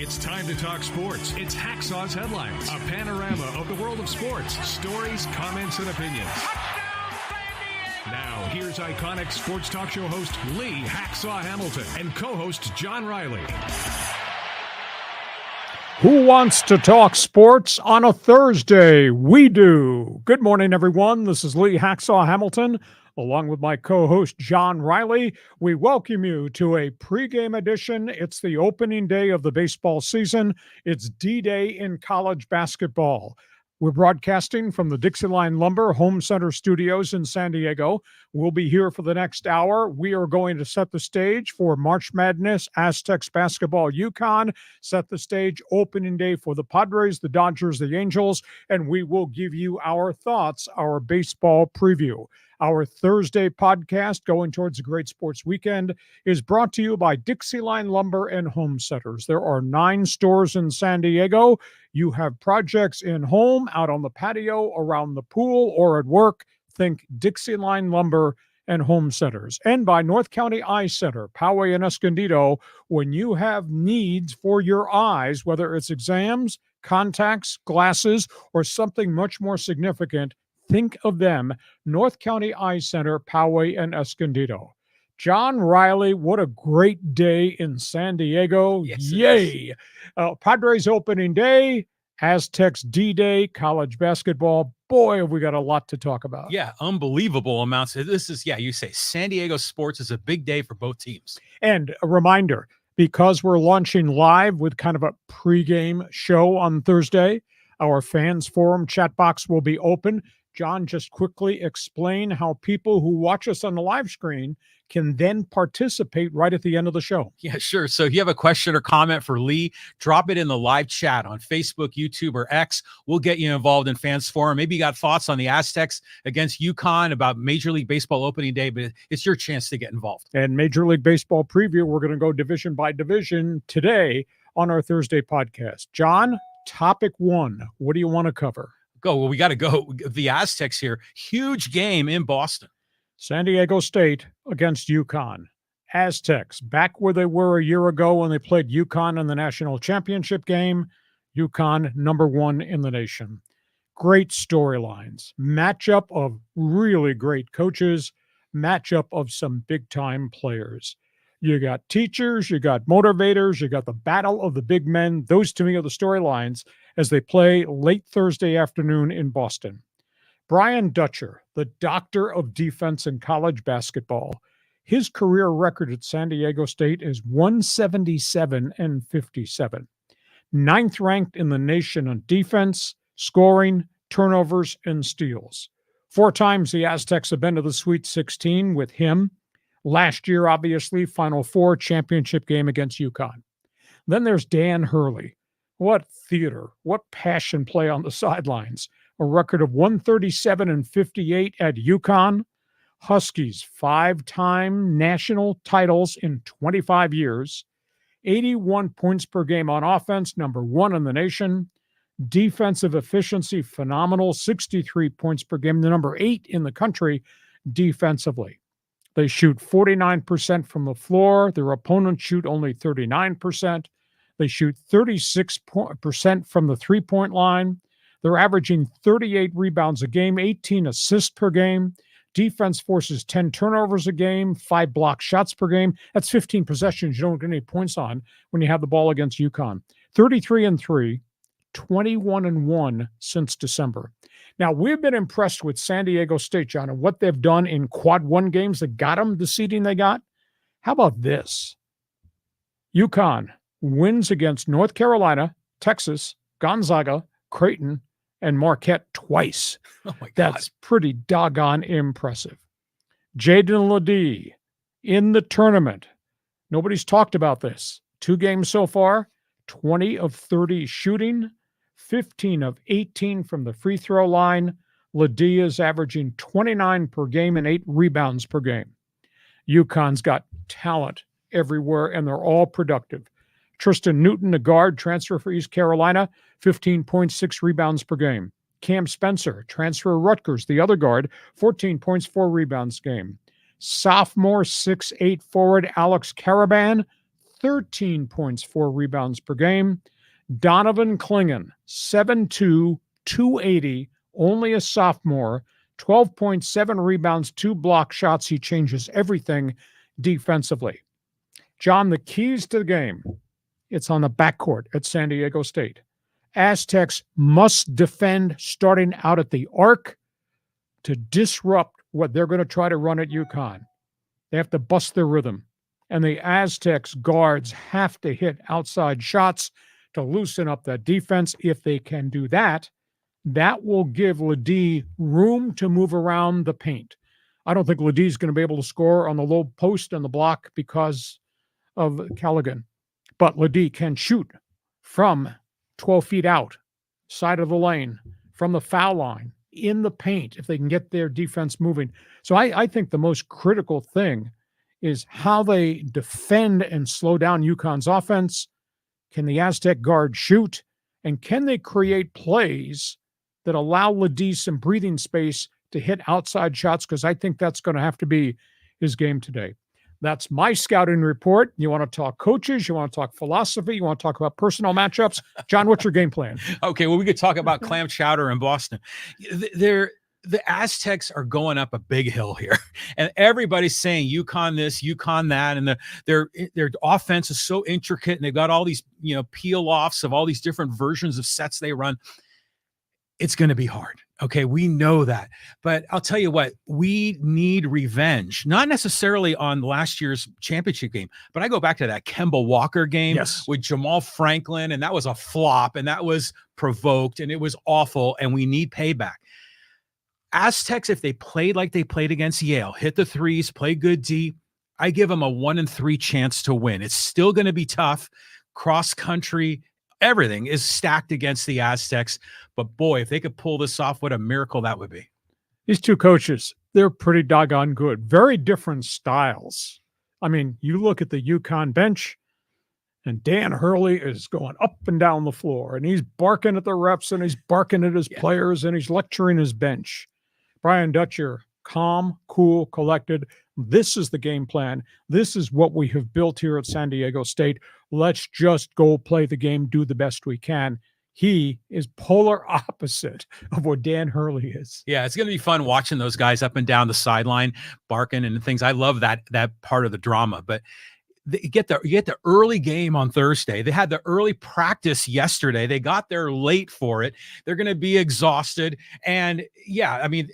It's time to talk sports. It's Hacksaw's Headlines, a panorama of the world of sports, stories, comments, and opinions. Now, here's iconic sports talk show host Lee Hacksaw Hamilton and co-host John Riley. Who wants to talk sports on a Thursday? We do. Good morning, everyone. This is Lee Hacksaw Hamilton, along with my co-host John Riley. We welcome you to a pregame edition. It's the opening day of the baseball season. It's D-Day in college basketball. We're broadcasting from the DIXIELINE Lumber Home Center Studios in San Diego. We'll be here for the next hour. We are going to set the stage for March Madness, Aztecs basketball, UConn, set the stage opening day for the Padres, the Dodgers, the Angels, and we will give you our thoughts, our baseball preview. Our Thursday podcast, going towards a great sports weekend, is brought to you by DIXIELINE Lumber and Home Centers. There are 9 stores in San Diego. You have projects in home, out on the patio, around the pool, or at work. Think DIXIELINE Lumber and Home Centers. And by North County Eye Center, Poway and Escondido. When you have needs for your eyes, whether it's exams, contacts, glasses, or something much more significant, think of them, North County Eye Center, Poway and Escondido. John Riley, what a great day in San Diego. Yes, yay. Padres opening day, Aztecs D-Day, college basketball. Boy, have we got a lot to talk about. Yeah, unbelievable amounts. This is, you say San Diego sports is a big day for both teams. And a reminder, because we're launching live with kind of a pregame show on Thursday, our fans forum chat box will be open. John, just quickly explain how people who watch us on the live screen can then participate right at the end of the show. Yeah, sure. So if you have a question or comment for Lee, drop it in the live chat on Facebook, YouTube, or X. We'll get you involved in Fans Forum. Maybe you got thoughts on the Aztecs against UConn about Major League Baseball opening day, but it's your chance to get involved. And Major League Baseball preview, we're going to go division by division today on our Thursday podcast. John, topic 1, what do you want to cover? Well, we got to go. The Aztecs here, huge game in Boston. San Diego State against UConn. Aztecs, back where they were a year ago when they played UConn in the national championship game. UConn, number 1 in the nation. Great storylines. Matchup of really great coaches. Matchup of some big-time players. You got teachers, you got motivators, you got the battle of the big men. Those, to me, are the storylines as they play late Thursday afternoon in Boston. Brian Dutcher, the doctor of defense in college basketball, his career record at San Diego State is 177-57. 9th ranked in the nation on defense, scoring, turnovers, and steals. 4 times the Aztecs have been to the Sweet 16 with him. Last year, obviously, Final Four championship game against UConn. Then there's Dan Hurley. What theater, what passion play on the sidelines. A record of 137-58 at UConn. Huskies, 5-time national titles in 25 years. 81 points per game on offense, number 1 in the nation. Defensive efficiency, phenomenal, 63 points per game, the number 8 in the country defensively. They shoot 49% from the floor. Their opponents shoot only 39%. They shoot 36% from the three-point line. They're averaging 38 rebounds a game, 18 assists per game. Defense forces 10 turnovers a game, 5 block shots per game. That's 15 possessions you don't get any points on when you have the ball against UConn. 33-3, 21-1 since December. Now, we've been impressed with San Diego State, John, and what they've done in quad 1 games that got them the seeding they got. How about this? UConn wins against North Carolina, Texas, Gonzaga, Creighton, and Marquette twice. Oh my God. That's pretty doggone impressive. Jaden Ledee in the tournament. Nobody's talked about this. 2 games so far, 20 of 30 shooting, 15 of 18 from the free throw line. Ledee is averaging 29 per game and 8 rebounds per game. UConn's got talent everywhere, and they're all productive. Tristan Newton, the guard, transfer for East Carolina, 15.6 rebounds per game. Cam Spencer, transfer Rutgers, the other guard, 14 points, 4 rebounds game. Sophomore 6'8" forward Alex Caravan, 13 points, 4 rebounds per game. Donovan Clingan, 7'2", 280, only a sophomore, 12.7 rebounds, 2 block shots. He changes everything defensively. John, the keys to the game, it's on the backcourt at San Diego State. Aztecs must defend starting out at the arc to disrupt what they're going to try to run at UConn. They have to bust their rhythm. And the Aztecs guards have to hit outside shots to loosen up that defense. If they can do that, that will give Ledee room to move around the paint. I don't think Ledee's going to be able to score on the low post and the block because of Callaghan. But Ledee can shoot from 12 feet out, side of the lane, from the foul line, in the paint, if they can get their defense moving. So I think the most critical thing is how they defend and slow down UConn's offense. Can the Aztec guard shoot? And can they create plays that allow Ledee some breathing space to hit outside shots? Because I think that's going to have to be his game today. That's my scouting report. You want to talk coaches? You want to talk philosophy? You want to talk about personal matchups? John, what's your game plan? Okay, well, we could talk about clam chowder in Boston. The Aztecs are going up a big hill here, and everybody's saying UConn this, UConn that, and their offense is so intricate, and they've got all these peel offs of all these different versions of sets they run. It's going to be hard. Okay, we know that, but I'll tell you what, we need revenge, not necessarily on last year's championship game, but I go back to that Kemba Walker game with Jamal Franklin, and that was a flop, and that was provoked, and it was awful, and we need payback. Aztecs, if they played like they played against Yale, hit the threes, play good D, I give them a 1-3 chance to win. It's still going to be tough. Cross country, everything is stacked against the Aztecs. But boy, if they could pull this off, what a miracle that would be. These two coaches, they're pretty doggone good. Very different styles. I mean, you look at the UConn bench, and Dan Hurley is going up and down the floor, and he's barking at the refs, and he's barking at his players, and he's lecturing his bench. Brian Dutcher, calm, cool, collected. This is the game plan. This is what we have built here at San Diego State. Let's just go play the game, do the best we can. He is polar opposite of what Dan Hurley is. Yeah, it's going to be fun watching those guys up and down the sideline, barking and things. I love that part of the drama. But you get the early game on Thursday. They had the early practice yesterday. They got there late for it. They're going to be exhausted. And yeah, I mean,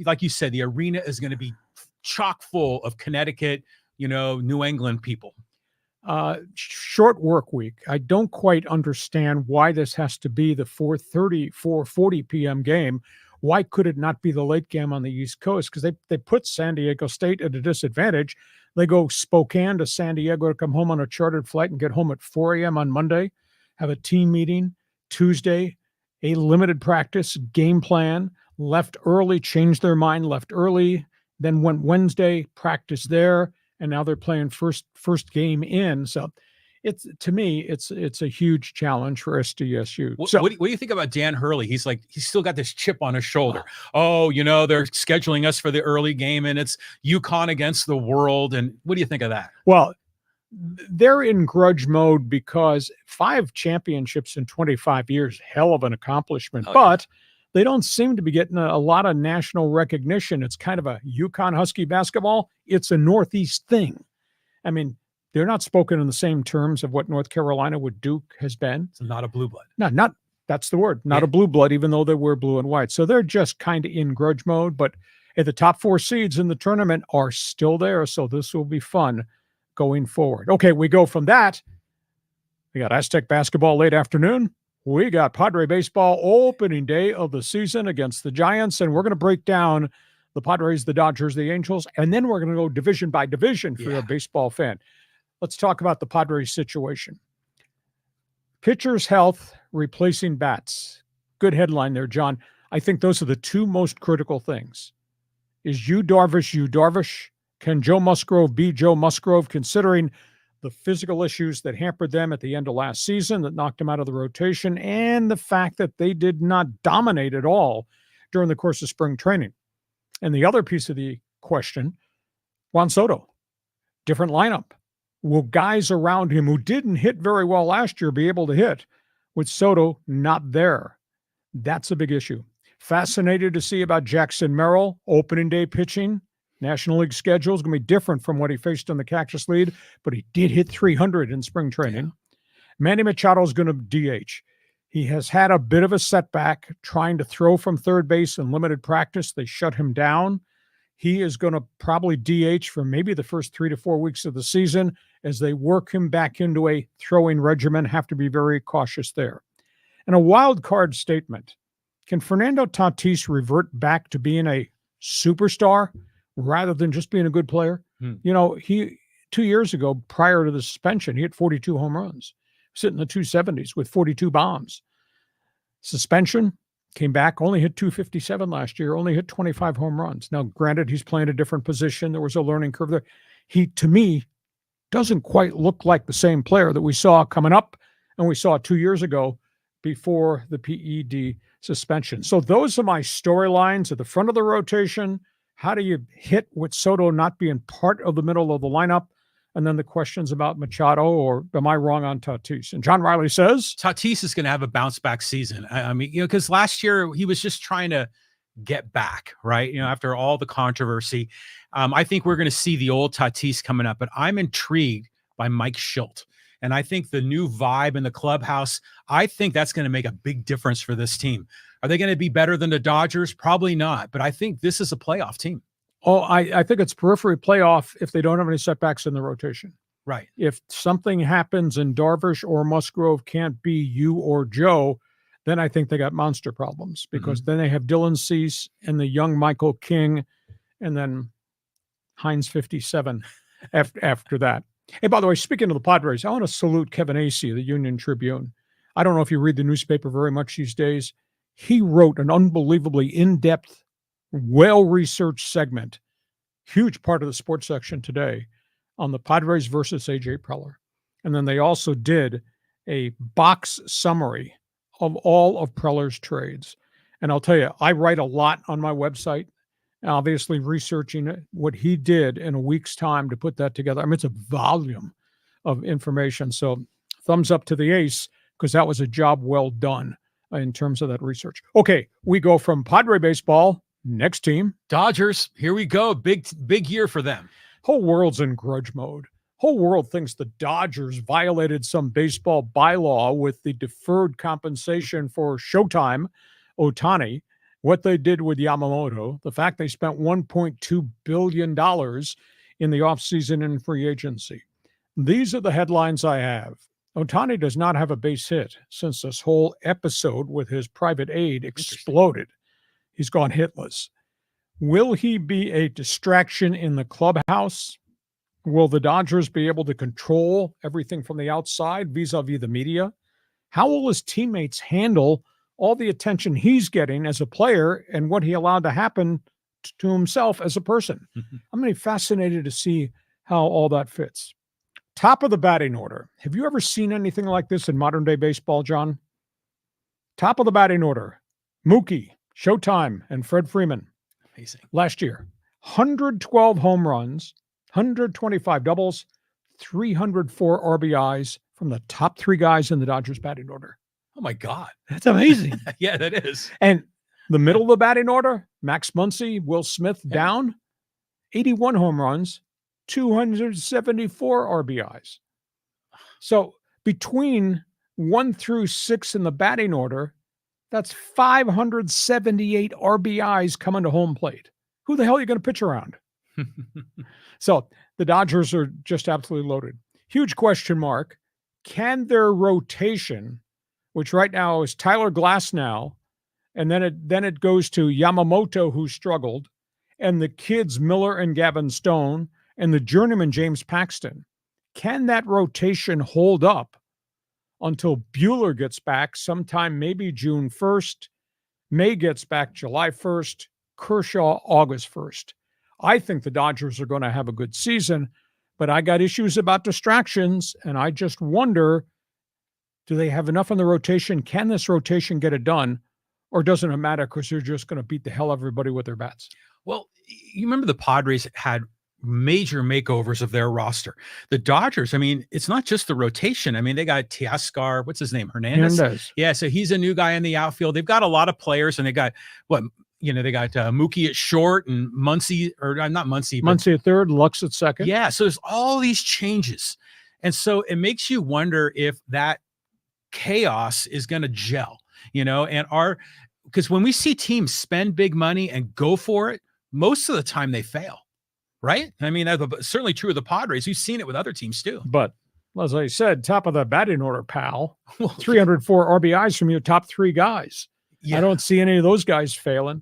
like you said, the arena is going to be chock full of Connecticut, New England people. Short work week. I don't quite understand why this has to be the 4:40 p.m. game. Why could it not be the late game on the East Coast? Because they put San Diego State at a disadvantage. They go Spokane to San Diego to come home on a chartered flight and get home at 4 a.m. on Monday, have a team meeting Tuesday, a limited practice, game plan, left early, changed their mind, left early, then went Wednesday, practice there, and now they're playing first game in. So it's a huge challenge for SDSU. So what do you think about Dan Hurley? He's still got this chip on his shoulder. They're scheduling us for the early game, and it's UConn against the world. And what do you think of that? Well, they're in grudge mode because 5 championships in 25 years, hell of an accomplishment. Okay. But they don't seem to be getting a lot of national recognition. It's kind of a UConn Husky basketball. It's a Northeast thing. I mean, they're not spoken in the same terms of what North Carolina with Duke has been. It's not a blue blood. No, that's the word. Not a blue blood, even though they were blue and white. So they're just kind of in grudge mode. But the top 4 seeds in the tournament are still there. So this will be fun going forward. Okay, we go from that. We got Aztec basketball late afternoon. We got Padre baseball opening day of the season against the Giants. And we're going to break down the Padres, the Dodgers, the Angels. And then we're going to go division by division for a baseball fan. Let's talk about the Padres situation. Pitchers' health, replacing bats. Good headline there, John. I think those are the 2 most critical things. Is Yu Darvish? Can Joe Musgrove be Joe Musgrove, considering the physical issues that hampered them at the end of last season that knocked them out of the rotation, and the fact that they did not dominate at all during the course of spring training? And the other piece of the question, Juan Soto, different lineup. Will guys around him who didn't hit very well last year be able to hit with Soto not there? That's a big issue. Fascinated to see about Jackson Merrill, opening day pitching. National League schedule is going to be different from what he faced in the Cactus League, but he did hit 300 in spring training. Yeah. Manny Machado is going to DH. He has had a bit of a setback trying to throw from third base in limited practice. They shut him down. He is going to probably DH for maybe the first 3 to 4 weeks of the season as they work him back into a throwing regimen. Have to be very cautious there. And a wild card statement. Can Fernando Tatis revert back to being a superstar rather than just being a good player? You know, he 2 years ago, prior to the suspension, he hit 42 home runs, sitting in the 270s with 42 bombs. Suspension, came back, only hit 257 last year, only hit 25 home runs. Now, granted, he's playing a different position. There was a learning curve there. He, to me, doesn't quite look like the same player that we saw coming up and we saw 2 years ago before the PED suspension. So those are my storylines at the front of the rotation. How do you hit with Soto not being part of the middle of the lineup? And then the questions about Machado, or am I wrong on Tatis? And John Riley says Tatis is going to have a bounce back season. I mean, you know, because last year he was just trying to get back, right? You know, after all the controversy, I think we're going to see the old Tatis coming up, but I'm intrigued by Mike Shildt. And I think the new vibe in the clubhouse, I think that's going to make a big difference for this team. Are they going to be better than the Dodgers? Probably not, but I think this is a playoff team. Oh, I think it's periphery playoff if they don't have any setbacks in the rotation. Right. If something happens and Darvish or Musgrove can't be you or Joe, then I think they got monster problems, because then they have Dylan Cease and the young Michael King, and then Heinz 57 after that. Hey, by the way, speaking of the Padres, I want to salute Kevin Acee of the Union Tribune. I don't know if you read the newspaper very much these days. He wrote an unbelievably in-depth, well-researched segment, huge part of the sports section today, on the Padres versus A.J. Preller. And then they also did a box summary of all of Preller's trades. And I'll tell you, I write a lot on my website, obviously researching what he did in a week's time to put that together. I mean, it's a volume of information. So thumbs up to the ace, because that was a job well done in terms of that research. Okay, we go from Padre baseball. Next team, Dodgers. Here we go. Big year for them. Whole world's in grudge mode. Whole world thinks the Dodgers violated some baseball bylaw with the deferred compensation for Showtime Ohtani, what they did with Yamamoto, the fact they spent $1.2 billion in the offseason and free agency. These are the headlines I have. Ohtani does not have a base hit since this whole episode with his private aide exploded. He's gone hitless. Will he be a distraction in the clubhouse? Will the Dodgers be able to control everything from the outside vis-a-vis the media? How will his teammates handle all the attention he's getting as a player and what he allowed to happen to himself as a person? I'm going to be fascinated to see how all that fits. Top of the batting order. Have you ever seen anything like this in modern day baseball, John? Top of the batting order. Mookie, Showtime, and Fred Freeman. Amazing. Last year, 112 home runs, 125 doubles, 304 RBIs from the top three guys in the Dodgers batting order. Oh my God. That's amazing. Yeah, that is. And the middle of the batting order, Max Muncy, Will Smith down, 81 home runs, 274 RBIs. So between 1 through 6 in the batting order, that's 578 RBIs coming to home plate. Who the hell are you going to pitch around? So the Dodgers are just absolutely loaded. Huge question mark. Can their rotation, which right now is Tyler Glasnow, and then it goes to Yamamoto, who struggled, and the kids Miller and Gavin Stone, and the journeyman James Paxton, can that rotation hold up until Buehler gets back sometime maybe June 1st, May gets back July 1st, Kershaw August 1st? I think the Dodgers are going to have a good season, but I got issues about distractions, and I just wonder, do they have enough in the rotation? Can this rotation get it done, or doesn't it matter because they're just going to beat the hell out of everybody with their bats? Well, you remember the Padres had major makeovers of their roster. The Dodgers, I mean, it's not just the rotation. I mean, they got Teoscar, what's his name? Hernandez. Yeah, so he's a new guy in the outfield. They've got a lot of players, and they got they got Mookie at short and Muncy, or not Muncy, but Muncy at third, Lux at second. Yeah, so there's all these changes. And so it makes you wonder if that chaos is going to gel, because when we see teams spend big money and go for it, most of the time they fail, right? I mean, that's certainly true of the Padres. You've seen it with other teams too. But as I said, top of the batting order, pal. 304 RBIs from your top three guys. Yeah. I don't see any of those guys failing.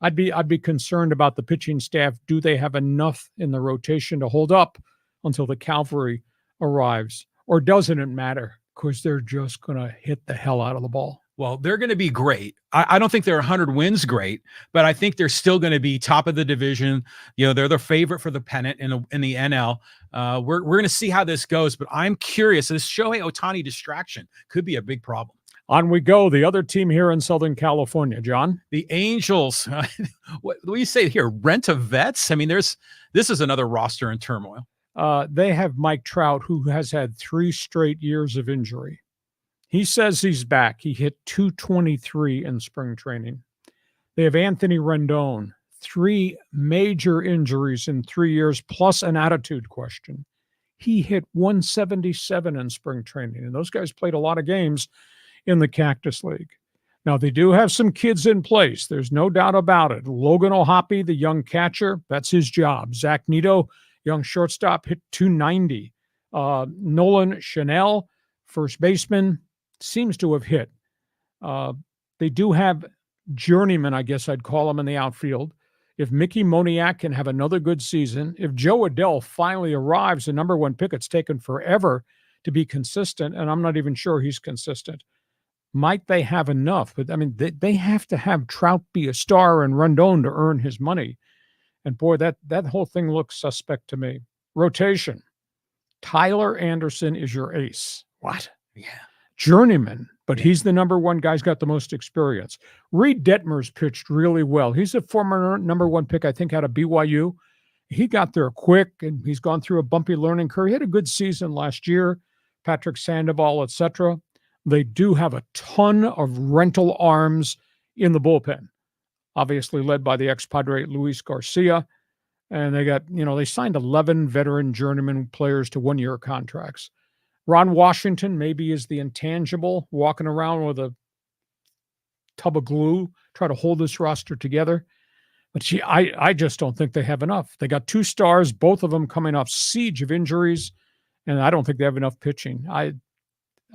I'd be concerned about the pitching staff. Do they have enough in the rotation to hold up until the cavalry arrives? Or doesn't it matter? Because they're just going to hit the hell out of the ball. Well, they're going to be great. I don't think they're 100 wins great, but I think they're still going to be top of the division. They're the favorite for the pennant in the NL. We're going to see how this goes, but I'm curious. This Shohei Ohtani distraction could be a big problem. On we go. The other team here in Southern California, John. The Angels. What do you say here? Rent of vets? I mean, this is another roster in turmoil. They have Mike Trout, who has had 3 straight years of injury. He says he's back. He hit .223 in spring training. They have Anthony Rendon, 3 major injuries in 3 years, plus an attitude question. He hit .177 in spring training, and those guys played a lot of games in the Cactus League. Now, they do have some kids in place. There's no doubt about it. Logan O'Hoppe, the young catcher, that's his job. Zach Neto, young shortstop, hit .290. Nolan Chanel, first baseman, seems to have hit. They do have journeyman, I guess I'd call him, in the outfield. If Mickey Moniak can have another good season, if Joe Adell finally arrives, the number 1 pick, it's taken forever to be consistent, and I'm not even sure he's consistent. Might they have enough? But, I mean, they have to have Trout be a star and Rendon to earn his money. And, boy, that whole thing looks suspect to me. Rotation. Tyler Anderson is your ace. What? Yeah. Journeyman, but he's the number 1 guy. He's got the most experience. Reed Detmer's pitched really well. He's a former number 1 pick, I think, out of BYU. He got there quick, and he's gone through a bumpy learning curve. He had a good season last year. Patrick Sandoval, etc. They do have a ton of rental arms in the bullpen, obviously led by the ex-Padre Luis Garcia. And they got, they signed 11 veteran journeyman players to 1-year contracts. Ron Washington maybe is the intangible, walking around with a tub of glue, try to hold this roster together. But I just don't think they have enough. They got 2 stars, both of them coming off siege of injuries, and I don't think they have enough pitching.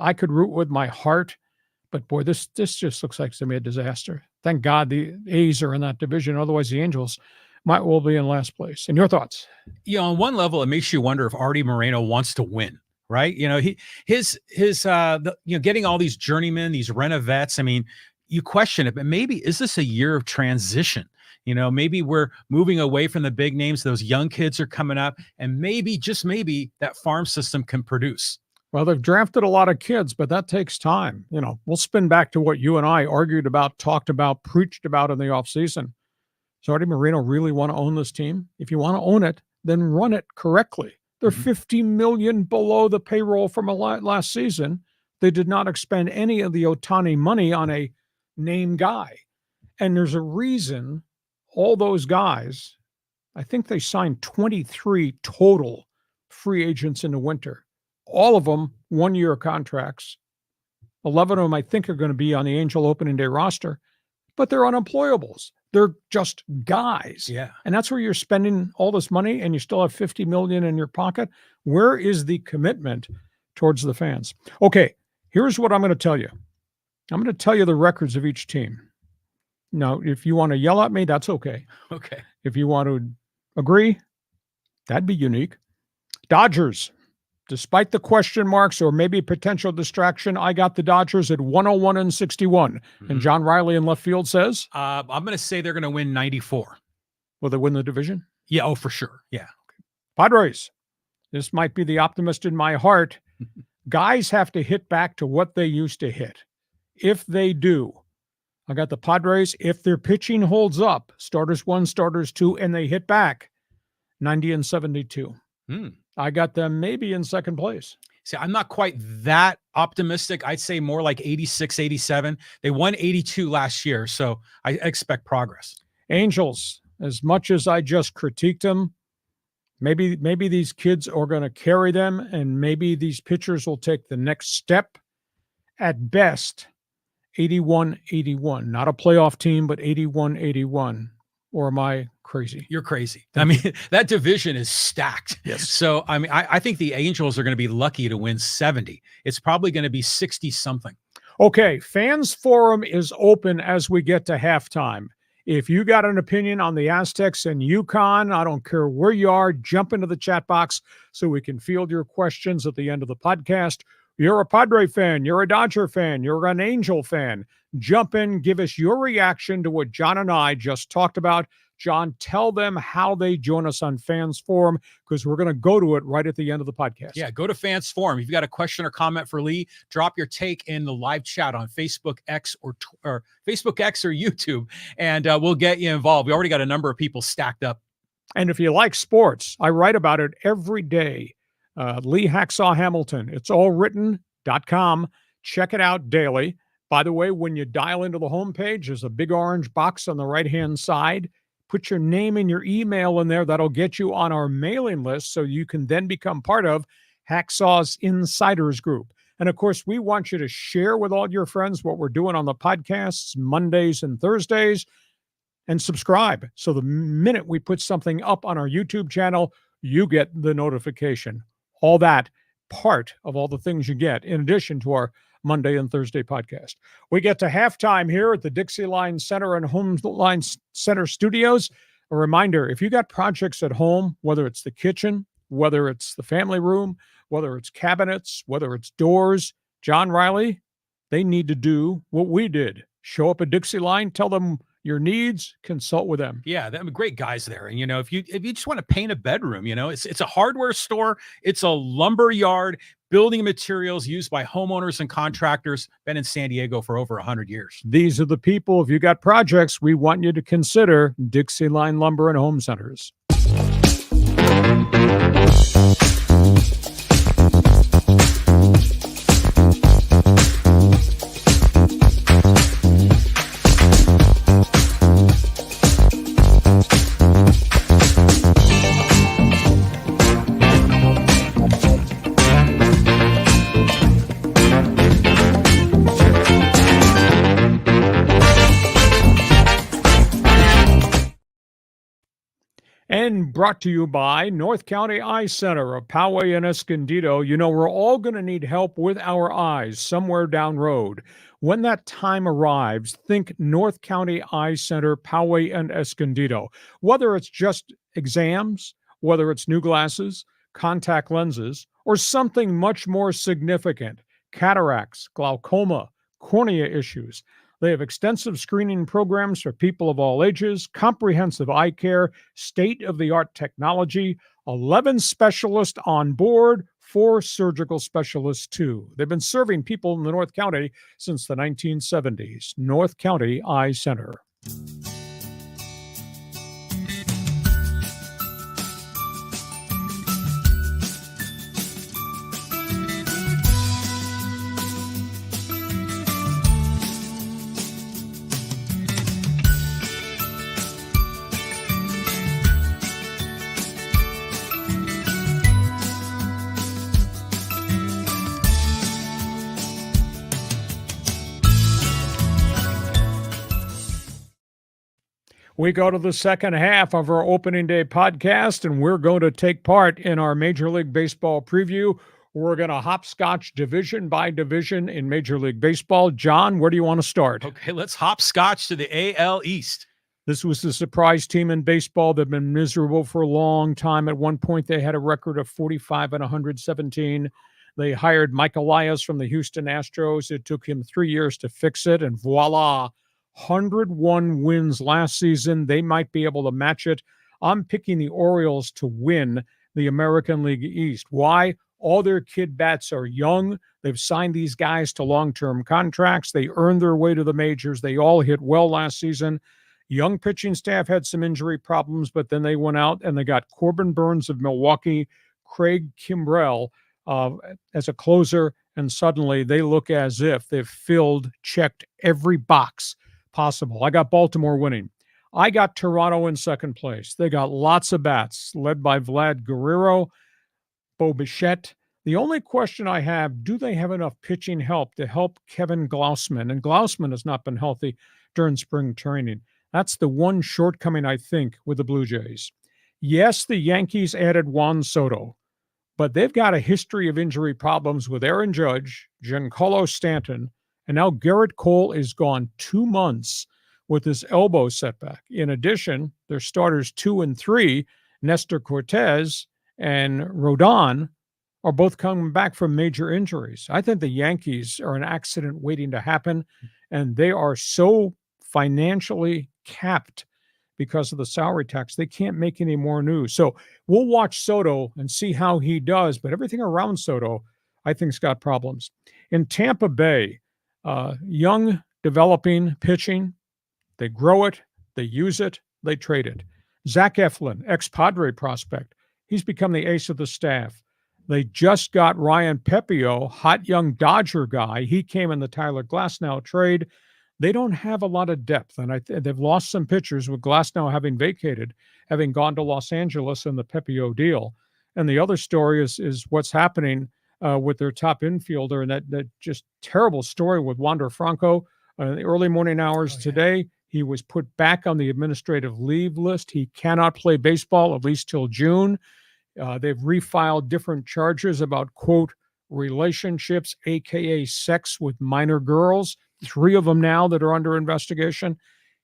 I could root with my heart, but boy, this just looks like to me a disaster. Thank God the A's are in that division. Otherwise, the Angels might well be in last place. And your thoughts? On one level, it makes you wonder if Artie Moreno wants to win. Right. His getting all these journeymen, these rent-a-vets. I mean, you question it, but maybe is this a year of transition? Maybe we're moving away from the big names. Those young kids are coming up, and maybe, just maybe, that farm system can produce. Well, they've drafted a lot of kids, but that takes time. We'll spin back to what you and I argued about, talked about, preached about in the offseason. So Artie Moreno really want to own this team? If you want to own it, then run it correctly. They're $50 million below the payroll from last season. They did not expend any of the Ohtani money on a name guy. And there's a reason all those guys, I think they signed 23 total free agents in the winter. All of them 1-year contracts. 11 of them, I think, are going to be on the Angel opening day roster, but they're unemployables. They're just guys. Yeah. And that's where you're spending all this money and you still have $50 million in your pocket. Where is the commitment towards the fans? Okay, here's what I'm going to tell you. I'm going to tell you the records of each team. Now, if you want to yell at me, that's okay. Okay. If you want to agree, that'd be unique. Dodgers. Despite the question marks or maybe potential distraction, I got the Dodgers at 101-61. Mm-hmm. And John Riley in left field says? I'm going to say they're going to win 94. Will they win the division? Yeah, oh, for sure. Yeah. Okay. Padres. This might be the optimist in my heart. Guys have to hit back to what they used to hit. If they do, I got the Padres. If their pitching holds up, starters 1, starters 2, and they hit back, 90 and 72. I got them maybe in second place. See, I'm not quite that optimistic. I'd say more like 86, 87. They won 82 last year, so I expect progress. Angels, as much as I just critiqued them, maybe these kids are going to carry them, and maybe these pitchers will take the next step. At best, 81-81. Not a playoff team, but 81-81. Or am I crazy? You're crazy. I mean, that division is stacked. Yes. So, I mean, I think the Angels are going to be lucky to win 70. It's probably going to be 60-something. Okay, Fans Forum is open as we get to halftime. If you got an opinion on the Aztecs and UConn, I don't care where you are, jump into the chat box so we can field your questions at the end of the podcast. You're a Padre fan, you're a Dodger fan, you're an Angel fan. Jump in, give us your reaction to what John and I just talked about. John, tell them how they join us on Fans Forum, because we're going to go to it right at the end of the podcast. Yeah, go to Fans Forum. If you've got a question or comment for Lee, drop your take in the live chat on Facebook X or Facebook X or YouTube, and we'll get you involved. We already got a number of people stacked up. And if you like sports, I write about it every day. Lee Hacksaw Hamilton. It's allwritten.com. Check it out daily. By the way, when you dial into the homepage, there's a big orange box on the right-hand side. Put your name and your email in there. That'll get you on our mailing list so you can then become part of Hacksaw's Insiders Group. And, of course, we want you to share with all your friends what we're doing on the podcasts Mondays and Thursdays, and subscribe. So the minute we put something up on our YouTube channel, you get the notification. All that part of all the things you get in addition to our Monday and Thursday podcast. We get to halftime here at the DIXIELINE Center and Homeline Center studios. A reminder, if you got projects at home, whether it's the kitchen, whether it's the family room, whether it's cabinets, whether it's doors, John Riley, they need to do what we did. Show up at DIXIELINE, tell them your needs, consult with them. Yeah, they're great guys there. And, you know, if you just want to paint a bedroom, you know, it's a hardware store. It's a lumber yard, building materials used by homeowners and contractors. Been in San Diego for over 100 years. These are the people, if you got projects, we want you to consider DIXIELINE Lumber and Home Centers. And brought to you by North County Eye Center of Poway and Escondido. You know, we're all going to need help with our eyes somewhere down road. When that time arrives, think North County Eye Center, Poway and Escondido. Whether it's just exams, whether it's new glasses, contact lenses, or something much more significant, cataracts, glaucoma, cornea issues. They have extensive screening programs for people of all ages, comprehensive eye care, state-of-the-art technology, 11 specialists on board, 4 surgical specialists too. They've been serving people in the North County since the 1970s. North County Eye Center. We go to the second half of our opening day podcast, and we're going to take part in our Major League Baseball preview. We're going to hopscotch division by division in Major League Baseball. John, where do you want to start? Okay, let's hopscotch to the AL East. This was the surprise team in baseball. They've been miserable for a long time. At one point, they had a record of 45 and 117. They hired Mike Elias from the Houston Astros. It took him 3 years to fix it, and voila, 101 wins last season. They might be able to match it. I'm picking the Orioles to win the American League East. Why? All their kid bats are young. They've signed these guys to long-term contracts. They earned their way to the majors. They all hit well last season. Young pitching staff had some injury problems, but then they went out and they got Corbin Burns of Milwaukee, Craig Kimbrell as a closer, and suddenly they look as if they've checked every box possible. I got Baltimore winning. I got Toronto in second place. They got lots of bats, led by Vlad Guerrero, Bo Bichette. The only question I have, do they have enough pitching help to help Kevin Glausman? And Glausman has not been healthy during spring training. That's the one shortcoming, I think, with the Blue Jays. Yes, the Yankees added Juan Soto, but they've got a history of injury problems with Aaron Judge, Giancarlo Stanton, and now Garrett Cole is gone 2 months with this elbow setback. In addition, their starters 2 and 3, Nestor Cortez and Rodon, are both coming back from major injuries. I think the Yankees are an accident waiting to happen, and they are so financially capped because of the salary tax. They can't make any more news. So we'll watch Soto and see how he does, but everything around Soto, I think, has got problems. In Tampa Bay, young, developing pitching, they grow it, they use it, they trade it. Zach Eflin, ex-Padre prospect, he's become the ace of the staff. They just got Ryan Pepio, hot young Dodger guy. He came in the Tyler Glasnow trade. They don't have a lot of depth, and they've lost some pitchers with Glasnow having vacated, having gone to Los Angeles in the Pepio deal. And the other story is what's happening with their top infielder, and that just terrible story with Wander Franco. In the early morning hours today, he was put back on the administrative leave list. He cannot play baseball at least till June. They've refiled different charges about, quote, relationships, a.k.a. sex with minor girls. 3 of them now that are under investigation.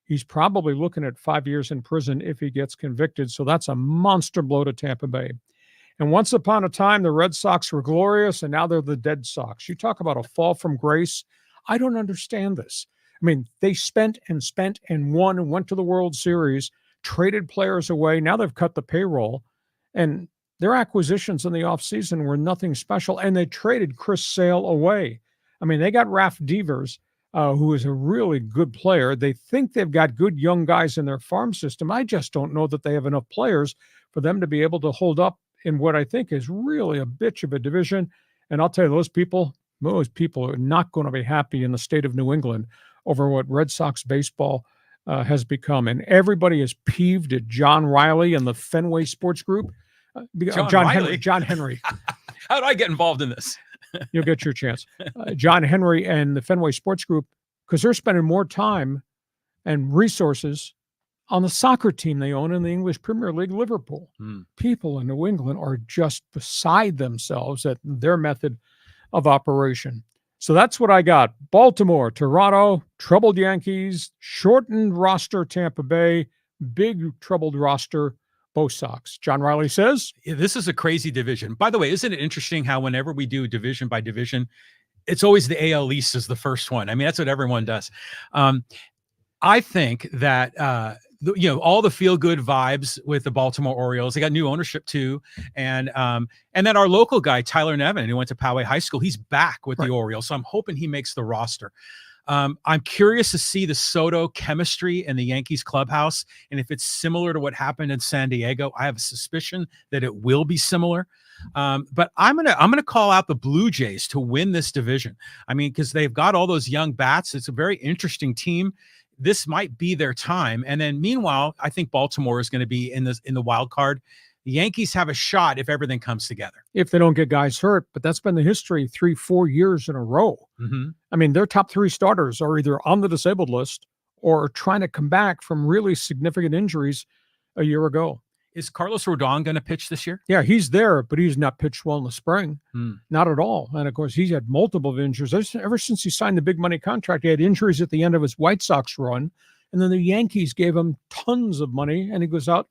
He's probably looking at 5 years in prison if he gets convicted. So that's a monster blow to Tampa Bay. And once upon a time, the Red Sox were glorious, and now they're the dead Sox. You talk about a fall from grace. I don't understand this. I mean, they spent and won and went to the World Series, traded players away. Now they've cut the payroll. And their acquisitions in the offseason were nothing special, and they traded Chris Sale away. I mean, they got Raf Devers, who is a really good player. They think they've got good young guys in their farm system. I just don't know that they have enough players for them to be able to hold up in what I think is really a bitch of a division. And I'll tell you, those people are not going to be happy in the state of New England over what Red Sox baseball has become. And everybody is peeved at John Riley and the Fenway Sports Group. John Henry. How do I get involved in this? You'll get your chance. John Henry and the Fenway Sports Group, because they're spending more time and resources on the soccer team they own in the English Premier League, Liverpool. People in New England are just beside themselves at their method of operation. So that's what I got. Baltimore, Toronto, troubled Yankees, shortened roster Tampa Bay, big troubled roster Bo Sox. John Riley says, this is a crazy division. By the way, isn't it interesting how whenever we do division by division, it's always the AL East is the first one. I mean, that's what everyone does. I think that, all the feel-good vibes with the Baltimore Orioles, they got new ownership too. And then our local guy, Tyler Nevin, who went to Poway High School, he's back with the Orioles. So I'm hoping he makes the roster. I'm curious to see the Soto chemistry in the Yankees clubhouse. And if it's similar to what happened in San Diego, I have a suspicion that it will be similar. But I'm going to call out the Blue Jays to win this division. I mean, because they've got all those young bats. It's a very interesting team. This might be their time. And then meanwhile, I think Baltimore is going to be in the wild card. The Yankees have a shot if everything comes together. If they don't get guys hurt, but that's been the history 3-4 years in a row. I mean, their top 3 starters are either on the disabled list or trying to come back from really significant injuries a year ago. Is Carlos Rodon going to pitch this year? Yeah, he's there, but he's not pitched well in the spring. Not at all. And of course, he's had multiple injuries. Ever since he signed the big money contract, he had injuries at the end of his White Sox run. And then the Yankees gave him tons of money, and he goes out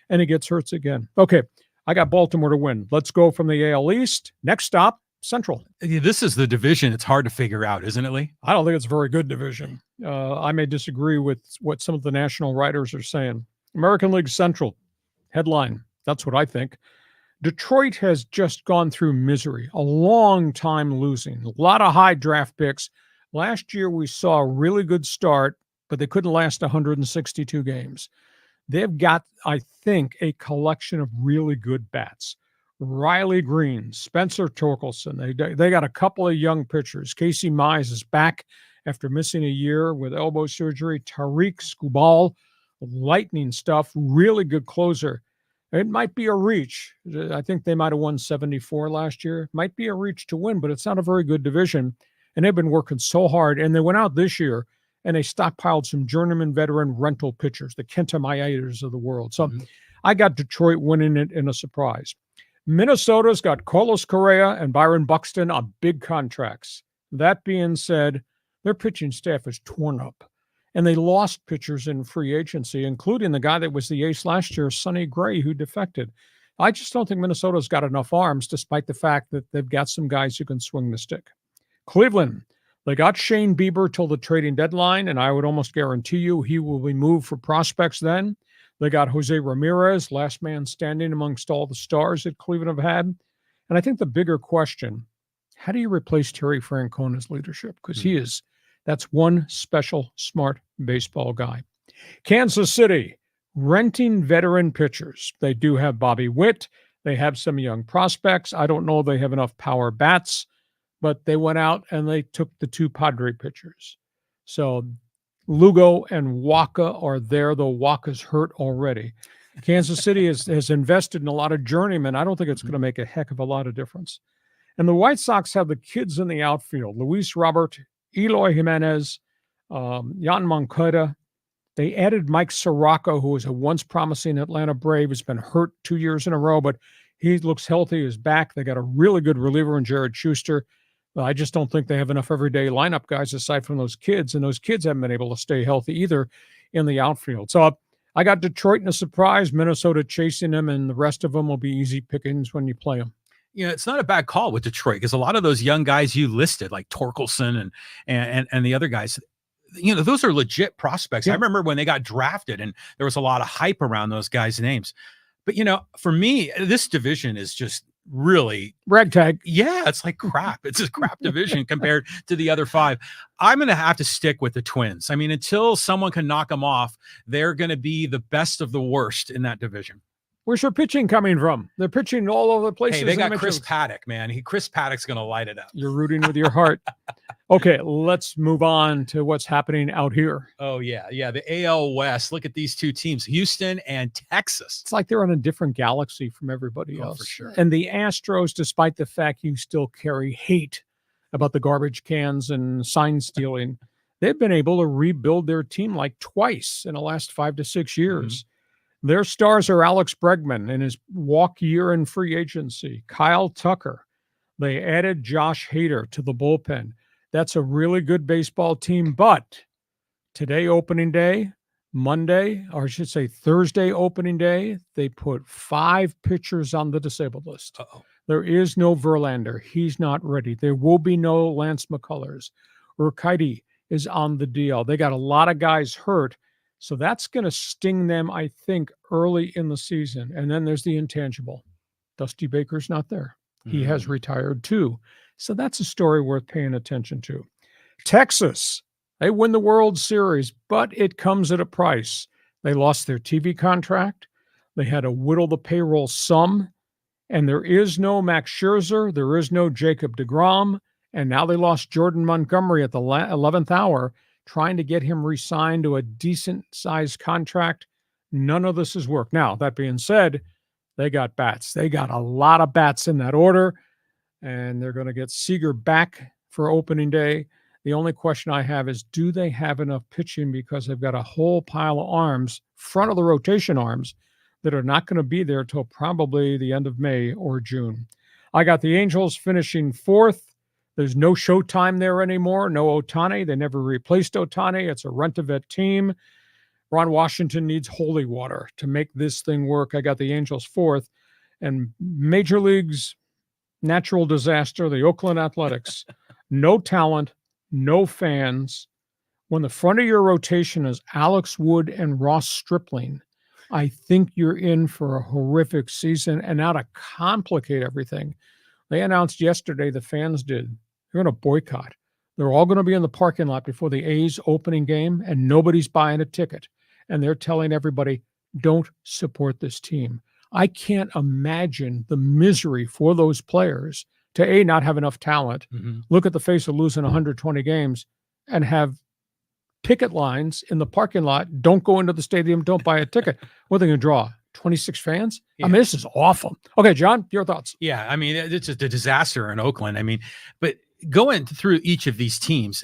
and he gets hurt again. Okay, I got Baltimore to win. Let's go from the AL East. Next stop, Central. This is the division. It's hard to figure out, isn't it, Lee? I don't think it's a very good division. I may disagree with what some of the national writers are saying. American League Central, headline. That's what I think. Detroit has just gone through misery, a long time losing, a lot of high draft picks. Last year, we saw a really good start but they couldn't last 162 games. They've got, I think, a collection of really good bats. Riley Green, Spencer Torkelson. They got a couple of young pitchers. Casey Mize is back after missing a year with elbow surgery. Tariq Skubal, lightning stuff, really good closer. It might be a reach. I think they might have won 74 last year. Might be a reach to win, but it's not a very good division. And they've been working so hard. And they went out this year and they stockpiled some journeyman veteran rental pitchers, the Kenta Maitas of the world. So I got Detroit winning it in a surprise. Minnesota's got Carlos Correa and Byron Buxton on big contracts. That being said, their pitching staff is torn up. And they lost pitchers in free agency, including the guy that was the ace last year, Sonny Gray, who defected. I just don't think Minnesota's got enough arms, despite the fact that they've got some guys who can swing the stick. Cleveland, they got Shane Bieber till the trading deadline, and I would almost guarantee you he will be moved for prospects then. They got Jose Ramirez, last man standing amongst all the stars that Cleveland have had. And I think the bigger question, how do you replace Terry Francona's leadership? Because that's one special, smart baseball guy. Kansas City, renting veteran pitchers. They do have Bobby Witt. They have some young prospects. I don't know if they have enough power bats, but they went out and they took the 2 Padre pitchers. So Lugo and Waka are there, though Waka's hurt already. Kansas City has invested in a lot of journeymen. I don't think it's going to make a heck of a lot of difference. And the White Sox have the kids in the outfield, Luis Robert, Eloy Jimenez, Jan Moncada. They added Mike Soroka, who was a once promising Atlanta Brave, has been hurt 2 years in a row, but he looks healthy, is back. They got a really good reliever in Jared Schuster. I just don't think they have enough everyday lineup guys aside from those kids, and those kids haven't been able to stay healthy either in the outfield. So I got Detroit in a surprise, Minnesota chasing them, and the rest of them will be easy pickings when you play them. It's not a bad call with Detroit because a lot of those young guys you listed, like Torkelson and the other guys, those are legit prospects. Yeah. I remember when they got drafted and there was a lot of hype around those guys' names. But, for me, this division is just really ragtag. Yeah, it's like crap. It's a crap division compared to the other 5. I'm going to have to stick with the Twins. I mean, until someone can knock them off, they're going to be the best of the worst in that division. Where's your pitching coming from? They're pitching all over the place. Hey, they got Chris Paddock, man. Chris Paddock's going to light it up. You're rooting with your heart. Okay, let's move on to what's happening out here. Oh, yeah. The AL West. Look at these 2 teams, Houston and Texas. It's like they're on a different galaxy from everybody else. For sure. And the Astros, despite the fact you still carry hate about the garbage cans and sign stealing, they've been able to rebuild their team like twice in the last 5 to 6 years. Their stars are Alex Bregman in his walk year in free agency, Kyle Tucker. They added Josh Hader to the bullpen. That's a really good baseball team, but today opening day, Monday, or I should say Thursday opening day, they put 5 pitchers on the disabled list. There is no Verlander. He's not ready. There will be no Lance McCullers. Urquidy is on the DL. They got a lot of guys hurt. So that's going to sting them, I think, early in the season. And then there's the intangible. Dusty Baker's not there. He has retired too. So that's a story worth paying attention to. Texas, they win the World Series, but it comes at a price. They lost their TV contract. They had to whittle the payroll some. And there is no Max Scherzer. There is no Jacob deGrom. And now they lost Jordan Montgomery at the 11th hour, trying to get him re-signed to a decent-sized contract. None of this has worked. Now, that being said, they got bats. They got a lot of bats in that order, and they're going to get Seager back for opening day. The only question I have is, do they have enough pitching? Because they've got a whole pile of arms, front of the rotation arms, that are not going to be there till probably the end of May or June. I got the Angels finishing 4th. There's no Showtime there anymore. No Ohtani. They never replaced Ohtani. It's a rent-a-vet team. Ron Washington needs holy water to make this thing work. I got the Angels 4th. And Major League's natural disaster, the Oakland Athletics. No talent, no fans. When the front of your rotation is Alex Wood and Ross Stripling, I think you're in for a horrific season. And now to complicate everything, they announced yesterday, the fans did, they're going to boycott. They're all going to be in the parking lot before the A's opening game, and nobody's buying a ticket. And they're telling everybody, don't support this team. I can't imagine the misery for those players to A, not have enough talent, look at the face of losing 120 games, and have picket lines in the parking lot. Don't go into the stadium. Don't buy a ticket. What are they going to draw? 26 fans? Yeah. I mean, this is awful. Okay, John, your thoughts? Yeah, I mean, it's just a disaster in Oakland. I mean, but going through each of these teams,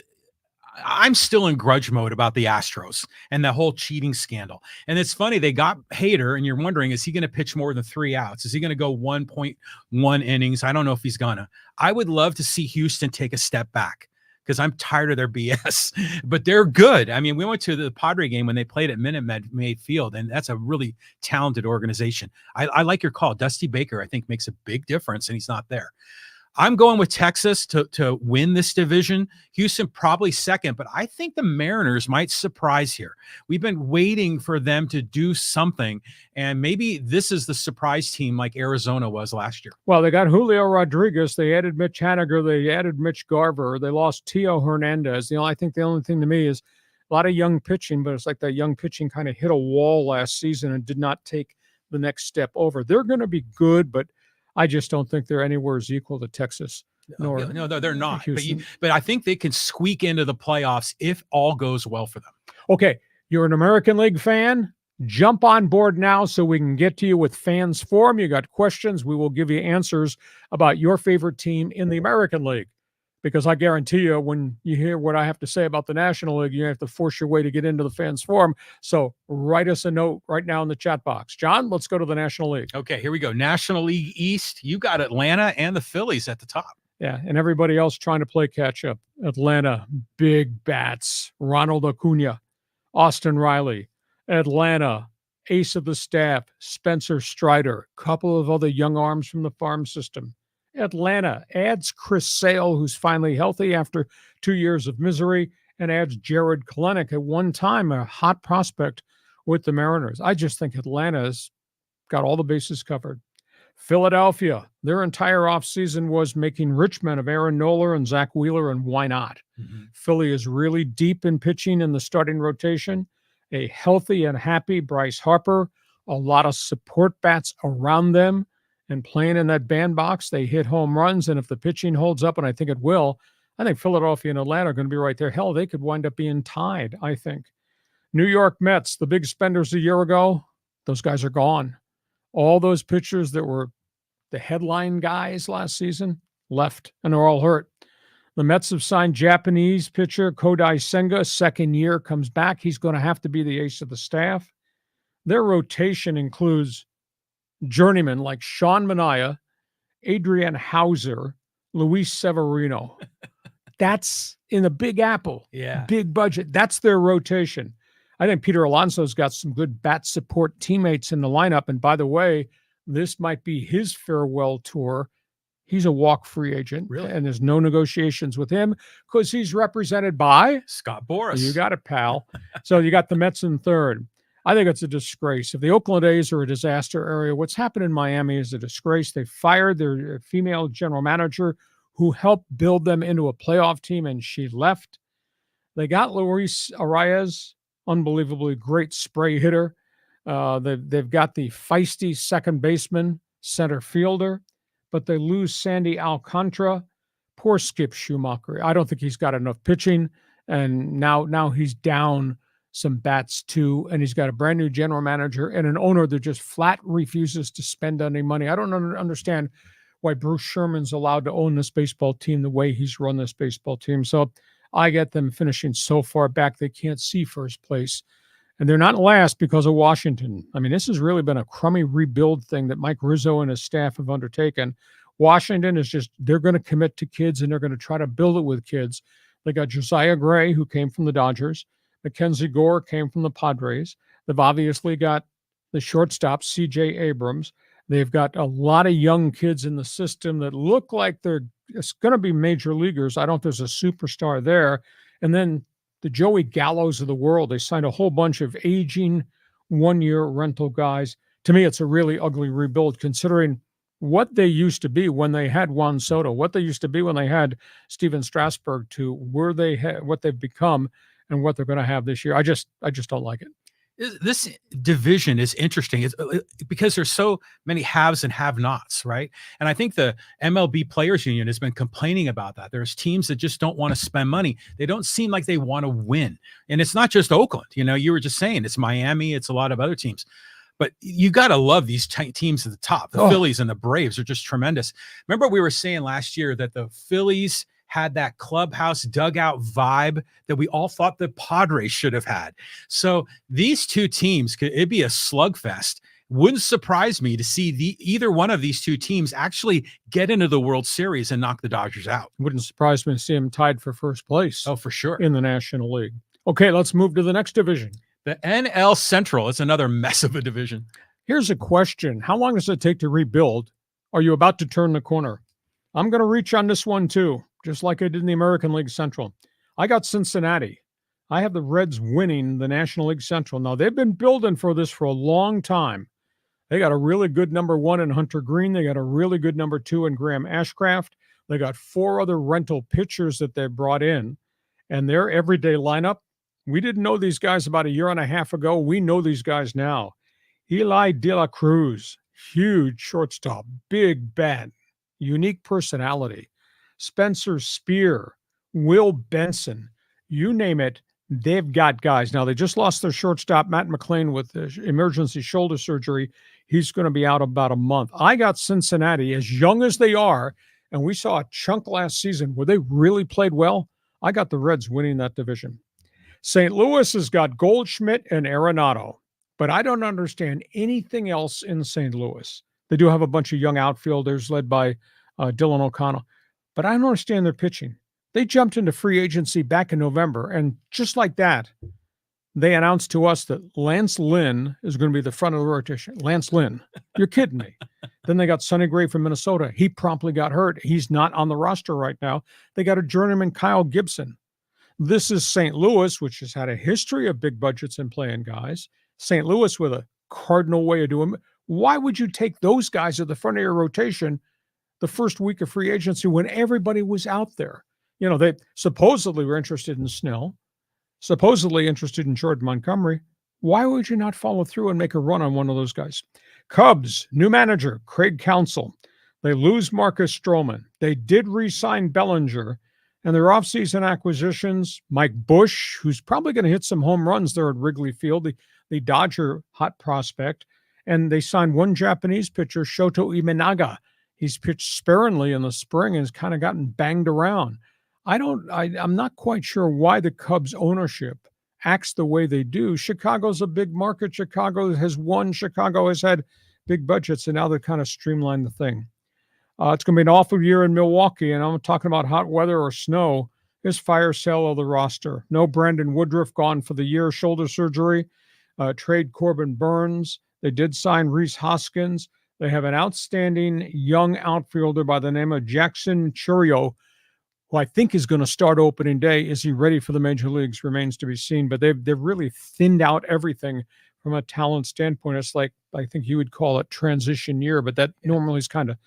I'm still in grudge mode about the Astros and the whole cheating scandal. And it's funny, they got Hader, and you're wondering, is he going to pitch more than 3 outs? Is he going to go 1.1 innings? I don't know if he's gonna. I would love to see Houston take a step back because I'm tired of their BS, but they're good. I mean, we went to the Padre game when they played at Minute Maid Field, and that's a really talented organization. I like your call. Dusty Baker, I think, makes a big difference, and he's not there. I'm going with Texas to win this division. Houston probably second, but I think the Mariners might surprise here. We've been waiting for them to do something, and maybe this is the surprise team like Arizona was last year. Well, they got Julio Rodriguez. They added Mitch Haniger. They added Mitch Garver. They lost Tio Hernandez. I think the only thing to me is a lot of young pitching, but it's like that young pitching kind of hit a wall last season and did not take the next step over. They're going to be good, but I just don't think they're anywhere as equal to Texas. No, they're not. But I think they can squeak into the playoffs if all goes well for them. Okay, you're an American League fan. Jump on board now so we can get to you with Fans Forum. You got questions. We will give you answers about your favorite team in the American League. Because I guarantee you, when you hear what I have to say about the National League, you have to force your way to get into the Fans Forum. So write us a note right now in the chat box. John, let's go to the National League. Okay, here we go. National League East. You got Atlanta and the Phillies at the top. Yeah, and everybody else trying to play catch up. Atlanta, big bats. Ronald Acuna, Austin Riley. Atlanta, ace of the staff, Spencer Strider. Couple of other young arms from the farm system. Atlanta adds Chris Sale, who's finally healthy after 2 years of misery, and adds Jared Kelenic, at one time a hot prospect with the Mariners. I just think Atlanta's got all the bases covered. Philadelphia, their entire offseason was making rich men of Aaron Nola and Zach Wheeler, and why not? Philly is really deep in pitching in the starting rotation. A healthy and happy Bryce Harper, a lot of support bats around them. And playing in that bandbox, they hit home runs. And if the pitching holds up, and I think it will, I think Philadelphia and Atlanta are going to be right there. Hell, they could wind up being tied, I think. New York Mets, the big spenders a year ago, those guys are gone. All those pitchers that were the headline guys last season left, and they're all hurt. The Mets have signed Japanese pitcher Kodai Senga. Second year, comes back. He's going to have to be the ace of the staff. Their rotation includes journeymen like Sean Manaea, Adrian Hauser, Luis Severino. That's in the Big Apple. Yeah. Big budget. That's their rotation. I think Peter Alonso's got some good bat support teammates in the lineup. And by the way, this might be his farewell tour. He's a walk free agent. Really? And there's no negotiations with him because he's represented by Scott Boras. You got it, pal. So you got the Mets in third. I think it's a disgrace. If the Oakland A's are a disaster area, what's happened in Miami is a disgrace. They fired their female general manager who helped build them into a playoff team, and she left. They got Luis Arias, unbelievably great spray hitter. They've got the feisty second baseman, center fielder, but they lose Sandy Alcantara. Poor Skip Schumacher. I don't think he's got enough pitching, and now he's down some bats too, and he's got a brand new general manager and an owner that just flat refuses to spend any money. I don't understand why Bruce Sherman's allowed to own this baseball team the way he's run this baseball team. So I get them finishing so far back they can't see first place. And they're not last because of Washington. I mean, this has really been a crummy rebuild thing that Mike Rizzo and his staff have undertaken. Washington is just, they're going to commit to kids and they're going to try to build it with kids. They got Josiah Gray, who came from the Dodgers. Mackenzie Gore came from the Padres. They've obviously got the shortstop, C.J. Abrams. They've got a lot of young kids in the system that look like it's going to be major leaguers. I don't know if there's a superstar there. And then the Joey Gallos of the world, they signed a whole bunch of aging one-year rental guys. To me, it's a really ugly rebuild considering what they used to be when they had Juan Soto, what they used to be when they had Steven Strasburg, to where what they've become and what they're going to have this year. I just don't like it. This division is interesting. It's because there's so many haves and have-nots, right? And I think the MLB Players Union has been complaining about that. There's teams that just don't want to spend money. They don't seem like they want to win. And it's not just Oakland. You were just saying it's Miami. It's a lot of other teams. But you got to love these teams at the top. The Phillies and the Braves are just tremendous. Remember we were saying last year that the Phillies had that clubhouse dugout vibe that we all thought the Padres should have had. So these two teams, it'd be a slugfest. Wouldn't surprise me to see either one of these two teams actually get into the World Series and knock the Dodgers out. Wouldn't surprise me to see them tied for first place. Oh, for sure. In the National League. Okay, let's move to the next division. The NL Central is another mess of a division. Here's a question. How long does it take to rebuild? Are you about to turn the corner? I'm going to reach on this one too, just like I did in the American League Central. I got Cincinnati. I have the Reds winning the National League Central. Now, they've been building for this for a long time. They got a really good number 1 in Hunter Green. They got a really good number 2 in Graham Ashcraft. They got 4 other rental pitchers that they brought in. And their everyday lineup, we didn't know these guys about a year and a half ago. We know these guys now. Eli De La Cruz, huge shortstop, big bat, unique personality. Spencer Spear, Will Benson, you name it, they've got guys. Now, they just lost their shortstop, Matt McLean, with emergency shoulder surgery. He's going to be out about a month. I got Cincinnati, as young as they are, and we saw a chunk last season where they really played well. I got the Reds winning that division. St. Louis has got Goldschmidt and Arenado, but I don't understand anything else in St. Louis. They do have a bunch of young outfielders led by Dylan O'Connell, but I don't understand their pitching. They jumped into free agency back in November, and just like that, they announced to us that Lance Lynn is going to be the front of the rotation. Lance Lynn, you're kidding me. Then they got Sonny Gray from Minnesota. He promptly got hurt. He's not on the roster right now. They got a journeyman, Kyle Gibson. This is St. Louis, which has had a history of big budgets and playing guys. St. Louis with a cardinal way of doing it. Why would you take those guys at the front of your rotation the first week of free agency when everybody was out there? They supposedly were interested in Snell, supposedly interested in Jordan Montgomery. Why would you not follow through and make a run on one of those guys? Cubs, new manager, Craig Counsell. They lose Marcus Stroman. They did re-sign Bellinger. And their offseason acquisitions, Mike Bush, who's probably going to hit some home runs there at Wrigley Field, the Dodger hot prospect. And they signed one Japanese pitcher, Shoto Imanaga. He's pitched sparingly in the spring and has kind of gotten banged around. I'm not quite sure why the Cubs ownership acts the way they do. Chicago's a big market. Chicago has won. Chicago has had big budgets, and now they're kind of streamlined the thing. It's going to be an awful year in Milwaukee, and I'm talking about hot weather or snow. There's fire sale of the roster. No Brandon Woodruff, gone for the year, shoulder surgery. Trade Corbin Burns. They did sign Rhys Hoskins. They have an outstanding young outfielder by the name of Jackson Chourio, who I think is going to start opening day. Is he ready for the major leagues? Remains to be seen. But they've really thinned out everything from a talent standpoint. It's like, I think you would call it transition year, but that normally is kind of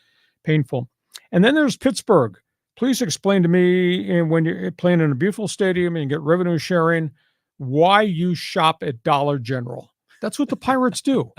painful. And then there's Pittsburgh. Please explain to me, when you're playing in a beautiful stadium and you get revenue sharing, why you shop at Dollar General. That's what the Pirates do.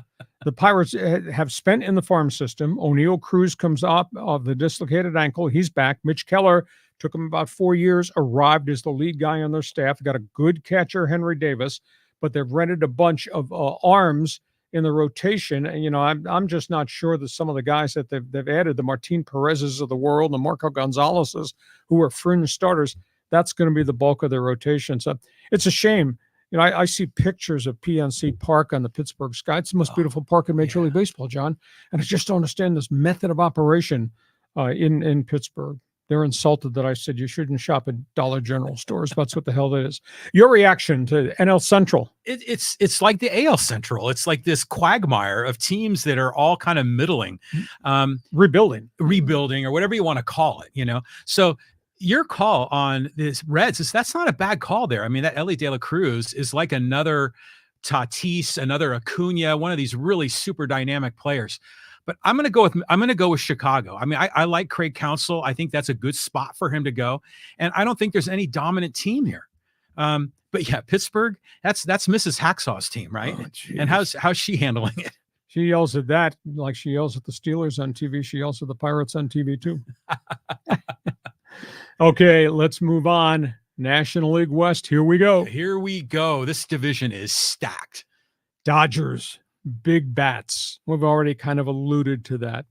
The Pirates have spent in the farm system. O'Neal Cruz comes up of the dislocated ankle. He's back. Mitch Keller took him about 4 years, arrived as the lead guy on their staff. Got a good catcher, Henry Davis, but they've rented a bunch of arms in the rotation. And, I'm just not sure that some of the guys that they've added, the Martin Perez's of the world, the Marco Gonzalez's, who are fringe starters, that's going to be the bulk of their rotation. So it's a shame. I see pictures of PNC Park on the Pittsburgh sky. It's the most beautiful park in Major League Baseball, John. And I just don't understand this method of operation in Pittsburgh. They're insulted that I said you shouldn't shop at Dollar General stores. That's what the hell that is. Your reaction to NL Central? It's like the AL Central. It's like this quagmire of teams that are all kind of middling, rebuilding, or whatever you want to call it. So your call on this Reds that's not a bad call there. I mean, that Ellie De La Cruz is like another Tatis, another Acuna, one of these really super dynamic players. but I'm going to go with Chicago. I mean, I like Craig Counsell. I think that's a good spot for him to go. And I don't think there's any dominant team here. But yeah, Pittsburgh, that's Mrs. Hacksaw's team, right? Oh, and how's she handling it? She yells at that like she yells at the Steelers on TV. She yells at the Pirates on TV too. Okay, let's move on. National League West. Here we go. Here we go. This division is stacked. Dodgers, big bats. We've already kind of alluded to that.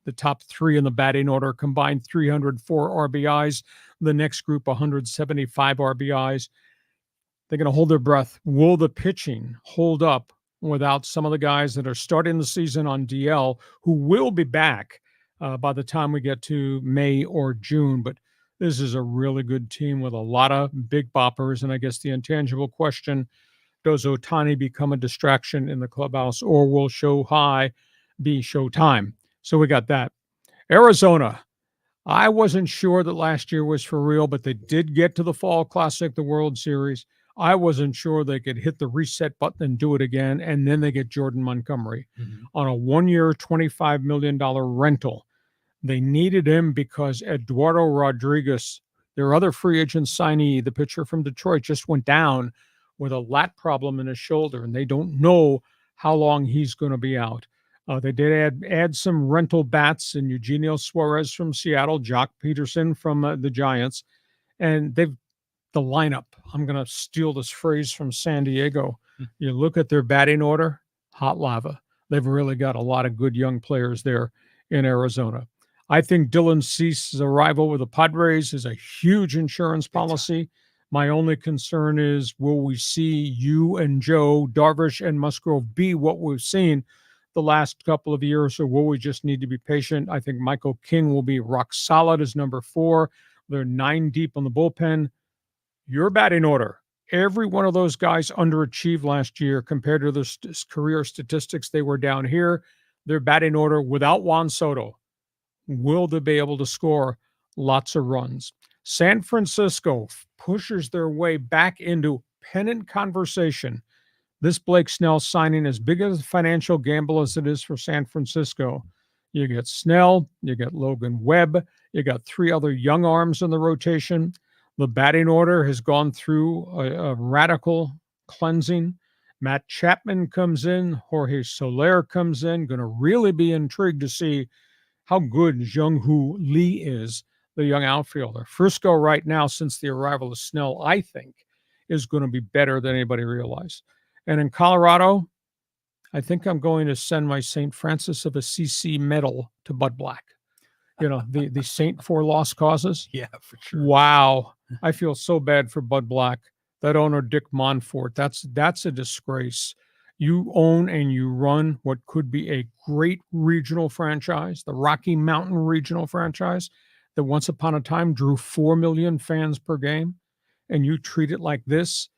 The top three in the batting order combined 304 RBIs. The next group, 175 RBIs. They're going to hold their breath. Will the pitching hold up without some of the guys that are starting the season on DL who will be back by the time we get to May or June? But this is a really good team with a lot of big boppers. And I guess the intangible question, does Ohtani become a distraction in the clubhouse, or will Shohei be Showtime? So we got that. Arizona. I wasn't sure that last year was for real, but they did get to the Fall Classic, the World Series. I wasn't sure they could hit the reset button and do it again, and then they get Jordan Montgomery on a one-year, $25 million rental. They needed him because Eduardo Rodriguez, their other free agent signee, the pitcher from Detroit, just went down with a lat problem in his shoulder, and they don't know how long he's going to be out. They did add some rental bats in Eugenio Suarez from Seattle, Jock Peterson from the Giants, and the lineup. I'm going to steal this phrase from San Diego. You look at their batting order, hot lava. They've really got a lot of good young players there in Arizona. I think Dylan Cease's arrival with the Padres is a huge insurance policy. My only concern is, will we see you and Joe, Darvish and Musgrove be what we've seen the last couple of years, or will we just need to be patient? I think Michael King will be rock solid as number 4. They're 9 deep on the bullpen. Your batting order, every one of those guys underachieved last year compared to their career statistics. They were down here. Their batting order without Juan Soto, will they be able to score lots of runs? San Francisco pushes their way back into pennant conversation. This Blake Snell signing, as big as a financial gamble as it is for San Francisco, you get Snell, you get Logan Webb, you got 3 other young arms in the rotation. The batting order has gone through a radical cleansing. Matt Chapman comes in, Jorge Soler comes in. Going to really be intrigued to see how good Jung-Hoo Lee is, the young outfielder. Frisco right now, since the arrival of Snell, I think, is going to be better than anybody realized. And in Colorado, I think I'm going to send my St. Francis of Assisi medal to Bud Black. You know, the saint for lost causes. Yeah, for sure. Wow. I feel so bad for Bud Black. That owner, Dick Monfort, that's a disgrace. You own and you run what could be a great regional franchise, the Rocky Mountain regional franchise that once upon a time drew 4 million fans per game, and you treat it like this.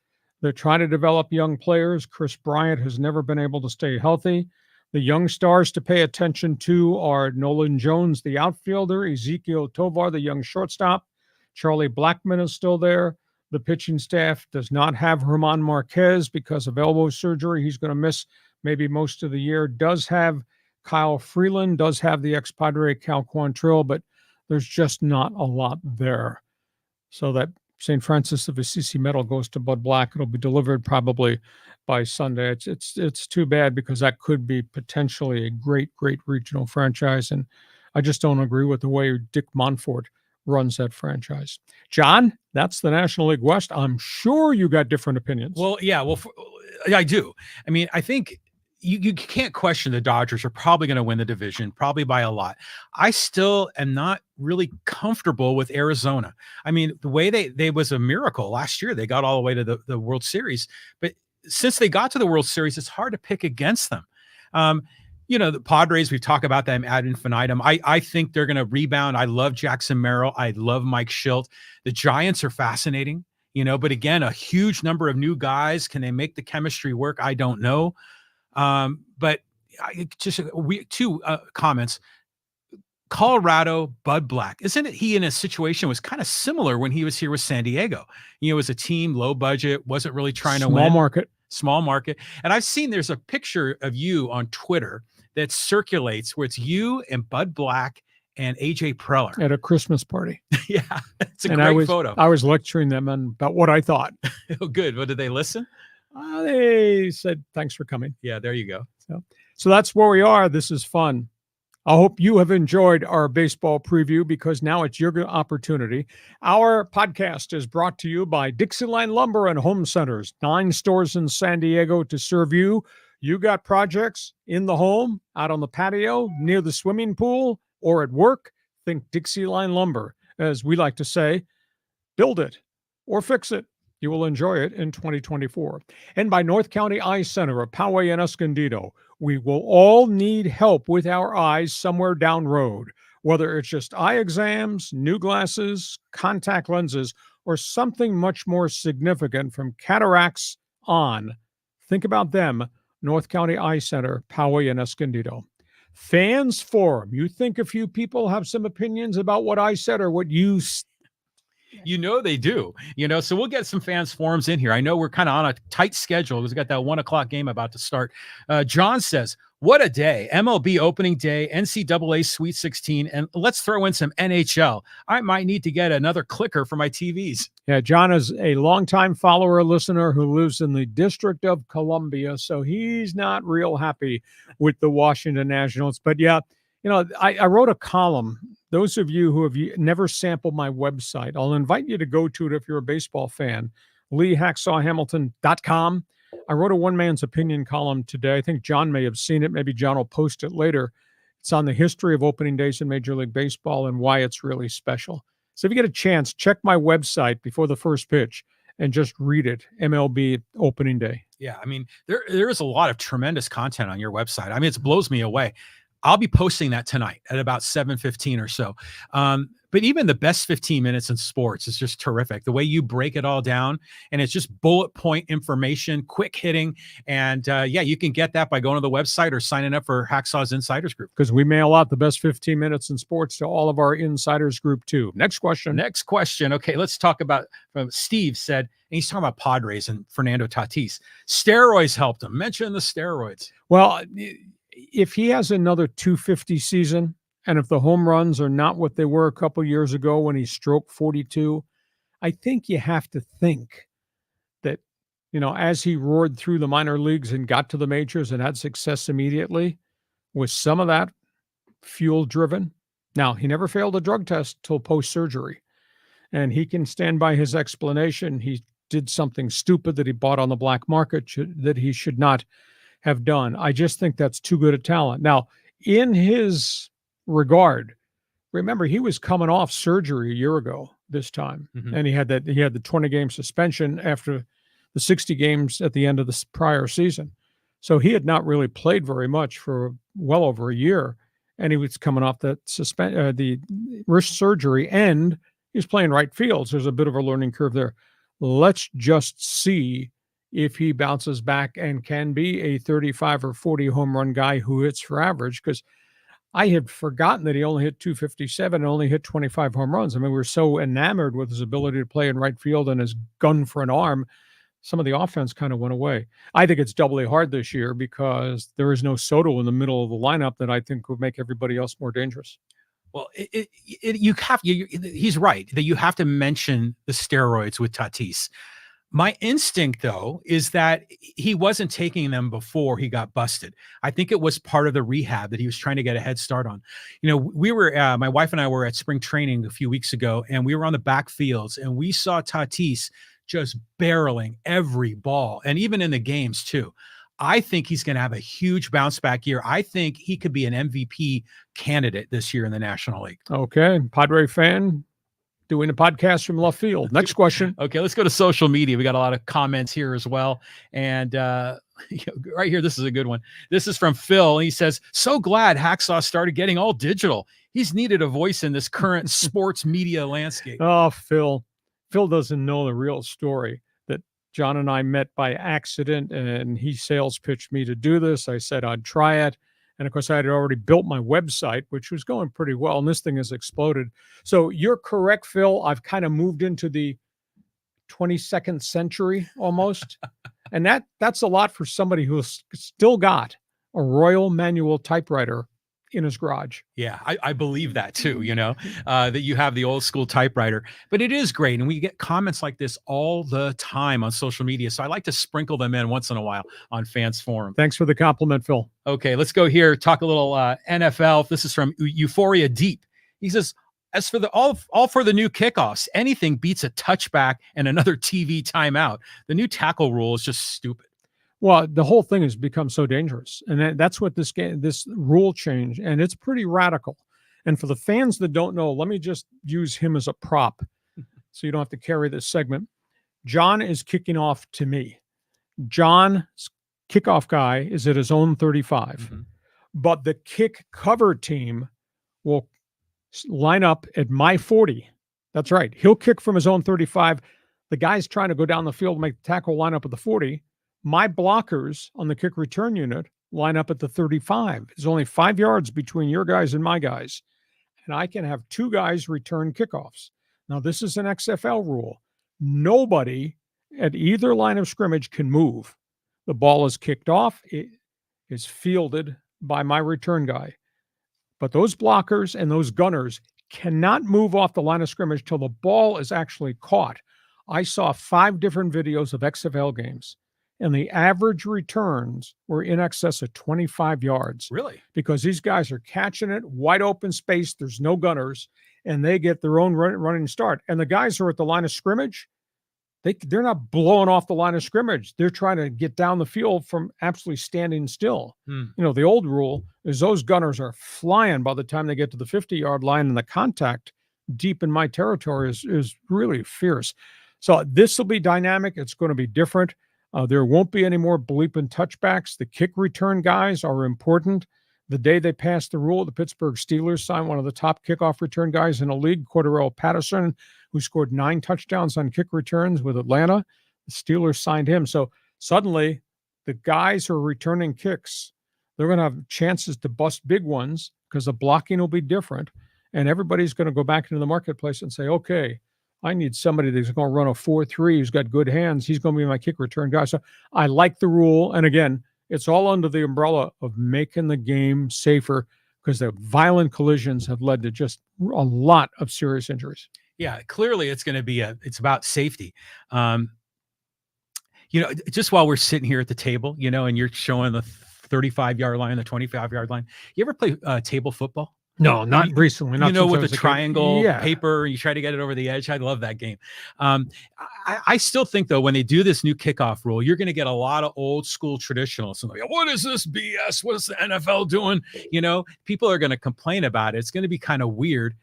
They're trying to develop young players. Chris Bryant has never been able to stay healthy. The young stars to pay attention to are Nolan Jones, the outfielder, Ezekiel Tovar, the young shortstop. Charlie Blackmon is still there. The pitching staff does not have Herman Marquez because of elbow surgery. He's going to miss maybe most of the year. Does have Kyle Freeland, does have the ex-Padre Cal Quantrill, but there's just not a lot there. So that St. Francis of Assisi medal goes to Bud Black. It'll be delivered probably by Sunday. It's too bad because that could be potentially a great regional franchise, and I just don't agree with the way Dick Monfort runs that franchise. John, that's the National League West. I'm sure you got different opinions. Well, yeah, I do. I mean, I think you can't question the Dodgers are probably going to win the division, probably by a lot. I still am not really comfortable with Arizona. I mean, the way they was a miracle last year. They got all the way to the World Series, but since they got to the World Series, it's hard to pick against them. You know, the Padres, we talk about them ad infinitum. I think they're going to rebound. I love Jackson Merrill. I love Mike Schilt. The Giants are fascinating, you know, but again, a huge number of new guys. Can they make the chemistry work? I don't know. But two comments. Colorado, Bud Black. Isn't it he in a situation was kind of similar when he was here with San Diego? You know, it was a team, low budget, wasn't really trying to win. Small market. And I've seen there's a picture of you on Twitter that circulates where it's you and Bud Black and AJ Preller at a Christmas party. Yeah, it's a great photo. I was lecturing them about what I thought. Oh, good. Well, did they listen? They said, thanks for coming. Yeah, there you go. So that's where we are. This is fun. I hope you have enjoyed our baseball preview, because now it's your opportunity. Our podcast is brought to you by DIXIELINE Lumber and Home Centers, 9 stores in San Diego to serve you. You got projects in the home, out on the patio, near the swimming pool, or at work? Think DIXIELINE Lumber. As we like to say, build it or fix it. You will enjoy it in 2024. And by North County Eye Center of Poway and Escondido. We will all need help with our eyes somewhere down road, whether it's just eye exams, new glasses, contact lenses, or something much more significant from cataracts on. Think about them, North County Eye Center, Poway and Escondido. Fans Forum. You think a few people have some opinions about what I said or what you they do, so we'll get some fans forums in here. I know we're kind of on a tight schedule. We've got that 1:00 game about to start. John says, what a day. MLB opening day, NCAA Sweet 16, and let's throw in some NHL. I might need to get another clicker for my TVs. Yeah, John is a longtime follower, listener who lives in the District of Columbia, so he's not real happy with the Washington Nationals. But yeah, I wrote a column. Those of you who have never sampled my website, I'll invite you to go to it if you're a baseball fan, leehacksawhamilton.com. I wrote a one-man's opinion column today. I think John may have seen it. Maybe John will post it later. It's on the history of opening days in Major League Baseball and why it's really special. So if you get a chance, check my website before the first pitch and just read it, MLB opening day. Yeah, I mean, there is a lot of tremendous content on your website. I mean, it blows me away. I'll be posting that tonight at about 7:15 or so. But even the best 15 minutes in sports is just terrific. The way you break it all down, and it's just bullet point information, quick hitting. And you can get that by going to the website or signing up for Hacksaw's Insiders Group. Because we mail out the best 15 minutes in sports to all of our Insiders Group too. Next question. Okay, let's talk about, Steve said, and he's talking about Padres and Fernando Tatis. Steroids helped him. Mention the steroids. Well, if he has another 250 season, and if the home runs are not what they were a couple years ago when he stroked 42, I think you have to think that, as he roared through the minor leagues and got to the majors and had success immediately, was some of that fuel driven. Now, he never failed a drug test till post-surgery, and he can stand by his explanation. He did something stupid that he bought on the black market that he should not have done. I just think that's too good a talent. Now, in his regard, remember, he was coming off surgery a year ago this time, and he had the 20-game suspension after the 60 games at the end of the prior season. So he had not really played very much for well over a year, and he was coming off that the wrist surgery, and he was playing right field. So there's a bit of a learning curve there. Let's just see if he bounces back and can be a 35 or 40 home run guy who hits for average, because I had forgotten that he only hit 257 and only hit 25 home runs. I mean, we were so enamored with his ability to play in right field and his gun for an arm. Some of the offense kind of went away. I think it's doubly hard this year because there is no Soto in the middle of the lineup that I think would make everybody else more dangerous. Well, he's right that you have to mention the steroids with Tatis. My instinct, though, is that he wasn't taking them before he got busted. I think it was part of the rehab that he was trying to get a head start on. We were, my wife and I were at spring training a few weeks ago, and we were on the back fields, and we saw Tatis just barreling every ball, and even in the games, too. I think he's going to have a huge bounce back year. I think he could be an MVP candidate this year in the National League. Okay. Padre fan doing a podcast from left field. Next question. Okay, let's go to social media. We got a lot of comments here as well. And right here, this is a good one. This is from Phil. He says, so glad Hacksaw started getting all digital. He's needed a voice in this current sports media landscape. Oh, Phil. Phil doesn't know the real story. John and I met by accident, and he sales pitched me to do this. I said I'd try it. And of course, I had already built my website, which was going pretty well, and this thing has exploded. So you're correct, Phil. I've kind of moved into the 22nd century almost. And that's a lot for somebody who's still got a Royal manual typewriter in his garage. Yeah, I believe that too, that you have the old school typewriter, but it is great. And we get comments like this all the time on social media. So I like to sprinkle them in once in a while on Fans Forum. Thanks for the compliment, Phil. Okay, let's go here. Talk a little NFL. This is from Euphoria Deep. He says, as for the all for the new kickoffs, anything beats a touchback and another TV timeout. The new tackle rule is just stupid. Well, the whole thing has become so dangerous, and that's what this rule change, and it's pretty radical. And for the fans that don't know, let me just use him as a prop, so you don't have to carry this segment. John is kicking off to me. John's kickoff guy is at his own 35, but the kick cover team will line up at my 40. That's right. He'll kick from his own 35. The guy's trying to go down the field, make the tackle line up at the 40. My blockers on the kick return unit line up at the 35. There's only 5 yards between your guys and my guys. And I can have 2 guys return kickoffs. Now, this is an XFL rule. Nobody at either line of scrimmage can move. The ball is kicked off. It is fielded by my return guy. But those blockers and those gunners cannot move off the line of scrimmage till the ball is actually caught. I saw 5 different videos of XFL games, and the average returns were in excess of 25 yards. Really? Because these guys are catching it, wide open space, there's no gunners, and they get their own running start. And the guys who are at the line of scrimmage, they're not blowing off the line of scrimmage. They're trying to get down the field from absolutely standing still. The old rule is those gunners are flying by the time they get to the 50-yard line, and the contact deep in my territory is really fierce. So this will be dynamic. It's going to be different. There won't be any more bleeping touchbacks. The kick return guys are important. The day they passed the rule, the Pittsburgh Steelers signed one of the top kickoff return guys in the league, Cordarrelle Patterson, who scored 9 touchdowns on kick returns with Atlanta. The Steelers signed him. So suddenly, the guys who are returning kicks, they're going to have chances to bust big ones because the blocking will be different. And everybody's going to go back into the marketplace and say, okay, I need somebody that's going to run a 4-3 who's got good hands. He's going to be my kick return guy. So I like the rule. And again, it's all under the umbrella of making the game safer because the violent collisions have led to just a lot of serious injuries. Yeah, clearly it's going to be it's about safety. Just while we're sitting here at the table, and you're showing the 35-yard line, the 25-yard line. You ever play table football? No, not recently. Not with the triangle paper, you try to get it over the edge. I love that game. I still think, though, when they do this new kickoff rule, you're going to get a lot of old school traditionalists. And what is this BS? What is the NFL doing? People are going to complain about it. It's going to be kind of weird.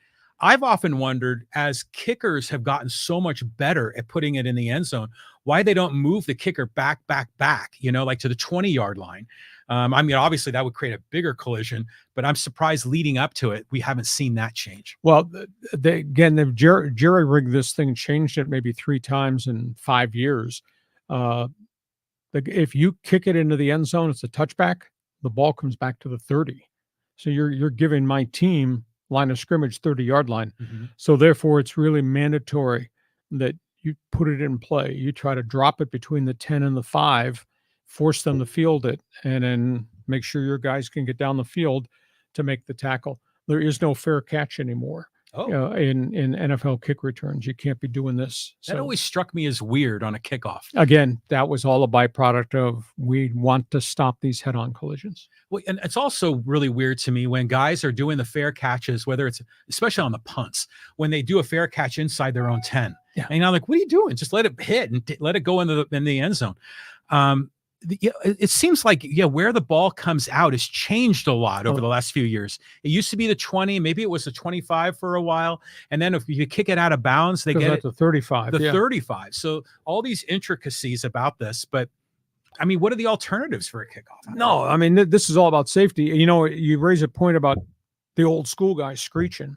I've often wondered, as kickers have gotten so much better at putting it in the end zone, why they don't move the kicker back, like to the 20-yard line. Obviously that would create a bigger collision, but I'm surprised leading up to it, we haven't seen that change. Well, they've jerry-rigged this thing, changed it maybe 3 times in 5 years. If you kick it into the end zone, it's a touchback, the ball comes back to the 30. So you're giving my team line of scrimmage 30-yard line. So therefore, it's really mandatory that you put it in play. You try to drop it between the 10 and the 5, force them to field it, and then make sure your guys can get down the field to make the tackle. There is no fair catch anymore. In NFL kick returns. You can't be doing this. That always struck me as weird on a kickoff. Again, that was all a byproduct of we want to stop these head-on collisions. Well, and it's also really weird to me when guys are doing the fair catches, whether it's especially on the punts, when they do a fair catch inside their own 10. Yeah. And I'm like, what are you doing? Just let it hit and let it go in the end zone. It seems like, where the ball comes out has changed a lot over the last few years. It used to be the 20, maybe it was the 25 for a while. And then if you kick it out of bounds, they get it to 35. The 35. So all these intricacies about this, but what are the alternatives for a kickoff? No, this is all about safety. You raise a point about the old school guys screeching.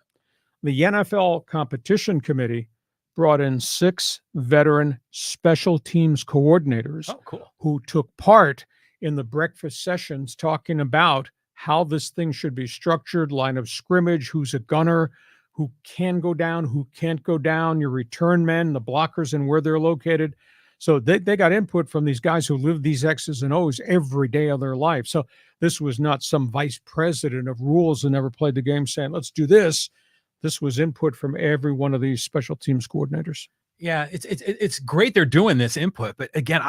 The NFL competition committee brought in 6 veteran special teams coordinators who took part in the breakfast sessions talking about how this thing should be structured, line of scrimmage, who's a gunner, who can go down, who can't go down, your return men, the blockers, and where they're located. So they got input from these guys who live these X's and O's every day of their life. So this was not some vice president of rules who never played the game saying, let's do this. This was input from every one of these special teams coordinators. Yeah, it's great they're doing this input. But again,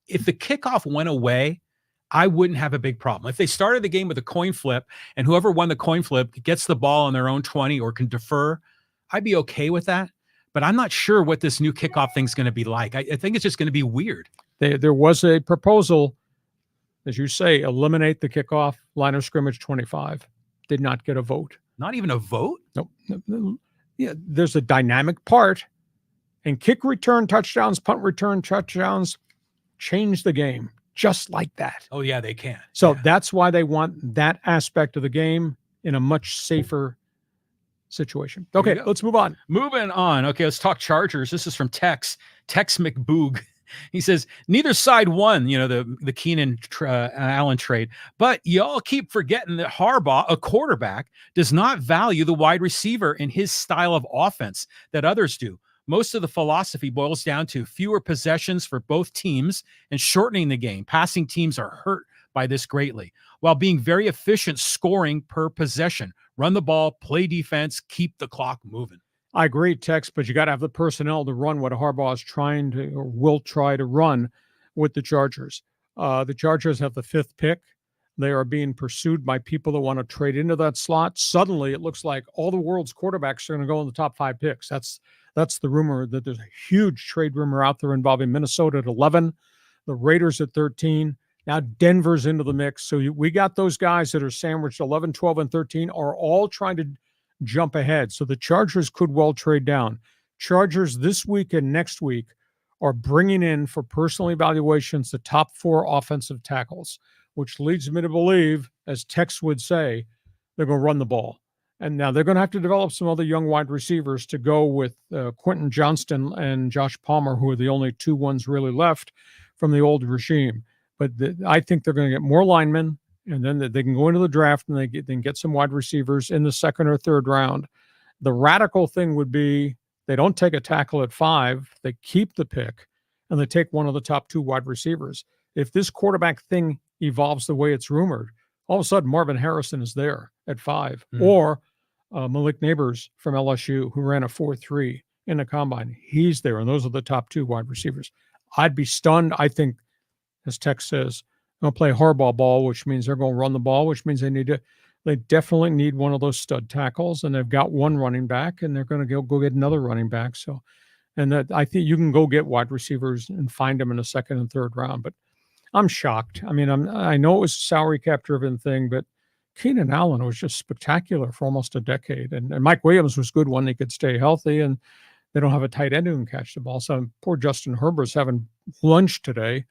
if the kickoff went away, I wouldn't have a big problem. If they started the game with a coin flip and whoever won the coin flip gets the ball on their own 20 or can defer, I'd be okay with that. But I'm not sure what this new kickoff thing's going to be like. I think it's just going to be weird. There was a proposal, as you say, eliminate the kickoff, line of scrimmage 25. Did not get a vote. Not even a vote? Nope. Yeah, there's a dynamic part. And kick return touchdowns, punt return touchdowns change the game just like that. Oh, yeah, they can. So that's why they want that aspect of the game in a much safer situation. Okay, let's move on. Moving on. Okay, let's talk Chargers. This is from Tex McBoog. He says, neither side won, the Keenan Allen trade, but y'all keep forgetting that Harbaugh, a quarterback, does not value the wide receiver in his style of offense that others do. Most of the philosophy boils down to fewer possessions for both teams and shortening the game. Passing teams are hurt by this greatly, while being very efficient scoring per possession. Run the ball, play defense, keep the clock moving. I agree, Tex, but you got to have the personnel to run what Harbaugh is trying to or will try to run with the Chargers. The Chargers have the 5th pick. They are being pursued by people that want to trade into that slot. Suddenly, it looks like all the world's quarterbacks are going to go in the top 5 picks. That's the rumor, that there's a huge trade rumor out there involving Minnesota at 11, the Raiders at 13. Now Denver's into the mix. So we got those guys that are sandwiched 11, 12, and 13 are all trying to jump ahead. So the Chargers could well trade down. Chargers this week and next week are bringing in for personal evaluations the top 4 offensive tackles, which leads me to believe, as Tex would say, they're going to run the ball. And now they're going to have to develop some other young wide receivers to go with Quentin Johnston and Josh Palmer, who are the only 2 ones really left from the old regime. But I think they're going to get more linemen, and then they can go into the draft and they can get some wide receivers in the 2nd or 3rd round. The radical thing would be they don't take a tackle at 5, they keep the pick, and they take one of the top 2 wide receivers. If this quarterback thing evolves the way it's rumored, all of a sudden Marvin Harrison is there at 5, or Malik Neighbors from LSU, who ran a 4.3 in the combine. He's there, and those are the top 2 wide receivers. I'd be stunned. I think, as Tex says, they'll play hardball ball, which means they're going to run the ball, which means they definitely need one of those stud tackles, and they've got one running back, and they're going to go get another running back. So, and that I think you can go get wide receivers and find them in the 2nd and 3rd round. But I'm shocked. I mean, I know it was a salary cap driven thing, but Keenan Allen was just spectacular for almost a decade. And Mike Williams was good when he could stay healthy, and they don't have a tight end who can catch the ball. So poor Justin Herbert's having lunch today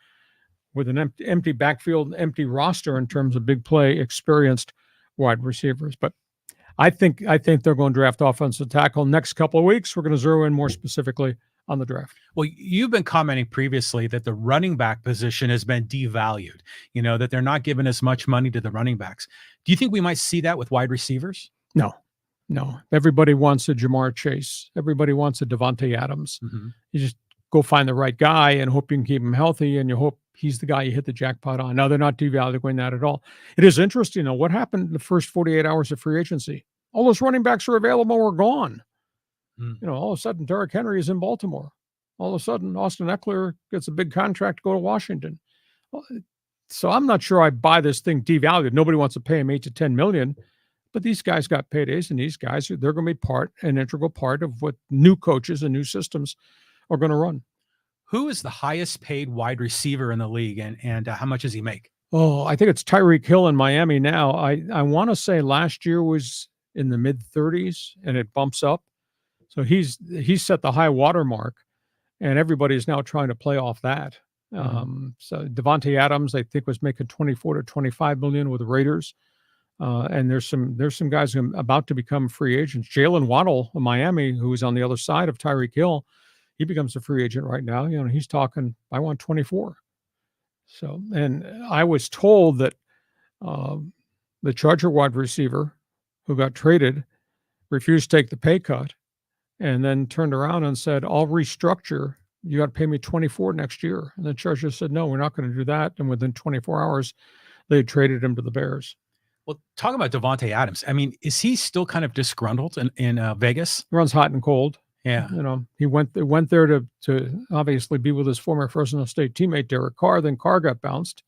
with an empty backfield, empty roster in terms of big play, experienced wide receivers. But I think they're going to draft offensive tackle. Next couple of weeks, we're going to zero in more specifically on the draft. Well, you've been commenting previously that the running back position has been devalued, that they're not giving as much money to the running backs. Do you think we might see that with wide receivers? No. Everybody wants a Jamar Chase. Everybody wants a Devontae Adams. Mm-hmm. You just go find the right guy and hope you can keep him healthy, and you hope he's the guy you hit the jackpot on. No, they're not devaluing that at all. It is interesting, though, what happened in the first 48 hours of free agency? All those running backs are available were gone. All of a sudden, Derrick Henry is in Baltimore. All of a sudden, Austin Eckler gets a big contract to go to Washington. So I'm not sure I buy this thing devalued. Nobody wants to pay him $8 to $10 million, but these guys got paydays, and these guys, they're going to be an integral part of what new coaches and new systems are going to run. Who is the highest paid wide receiver in the league, and how much does he make? Oh, I think it's Tyreek Hill in Miami now. I want to say last year was in the mid-30s, and it bumps up. So he's set the high water mark, and everybody's now trying to play off that. So Devontae Adams, I think, was making $24 to $25 million with the Raiders. And there's some guys who are about to become free agents. Jalen Waddle of Miami, who is on the other side of Tyreek Hill, he becomes a free agent right now. He's talking, I want 24. So, and I was told that the Charger wide receiver who got traded refused to take the pay cut and then turned around and said, I'll restructure you got to pay me 24 next year. And the Chargers said, no, we're not going to do that. And within 24 hours, they traded him to the Bears. Well, talking about Davante Adams, I mean, is he still kind of disgruntled in Vegas? He runs hot and cold. Yeah. He went there to obviously be with his former Fresno State teammate, Derek Carr. Then Carr got bounced.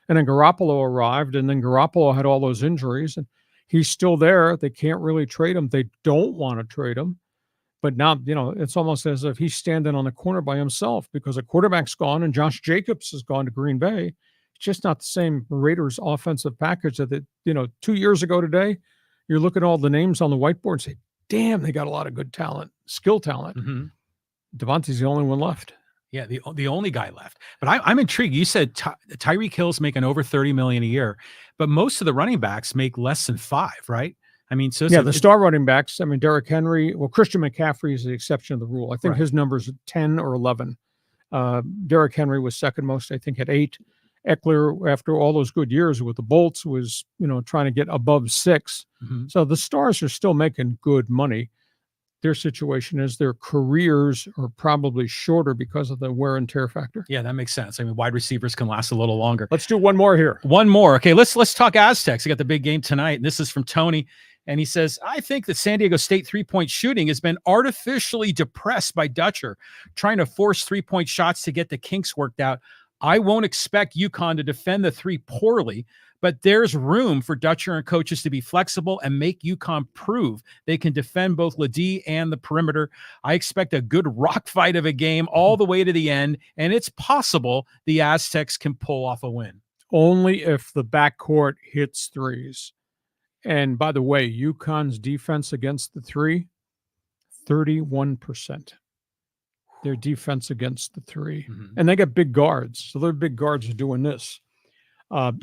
And then Garoppolo arrived. And then Garoppolo had all those injuries. And he's still there. They can't really trade him. They don't want to trade him. But now, it's almost as if he's standing on the corner by himself because a quarterback's gone and Josh Jacobs has gone to Green Bay. It's just not the same Raiders offensive package that, 2 years ago today, you're looking at all the names on the whiteboard and say, damn, they got a lot of good talent, skill talent. Mm-hmm. Davante's the only one left. Yeah, the only guy left. But I'm intrigued. You said Tyreek Hill's making over $30 million a year, but most of the running backs make less than $5 million, right? I mean, so the star running backs. I mean, Derrick Henry. Well, Christian McCaffrey is the exception of the rule. I think his numbers are 10 or 11. Derrick Henry was second most, I think, at 8. Eckler, after all those good years with the Bolts, was trying to get above 6. Mm-hmm. So the stars are still making good money. Their situation is their careers are probably shorter because of the wear and tear factor. Yeah, that makes sense. I mean, wide receivers can last a little longer. Let's do one more here. One more. Okay, let's talk Aztecs. We got the big game tonight. And this is from Tony. And he says, I think that San Diego State three-point shooting has been artificially depressed by Dutcher, trying to force three-point shots to get the kinks worked out. I won't expect UConn to defend the three poorly, but there's room for Dutcher and coaches to be flexible and make UConn prove they can defend both Ledee and the perimeter. I expect a good rock fight of a game all the way to the end, and it's possible the Aztecs can pull off a win. Only if the backcourt hits threes. And by the way, UConn's defense against the three, 31%. Their defense against the three. Mm-hmm. And they got big guards. So their big guards are doing this.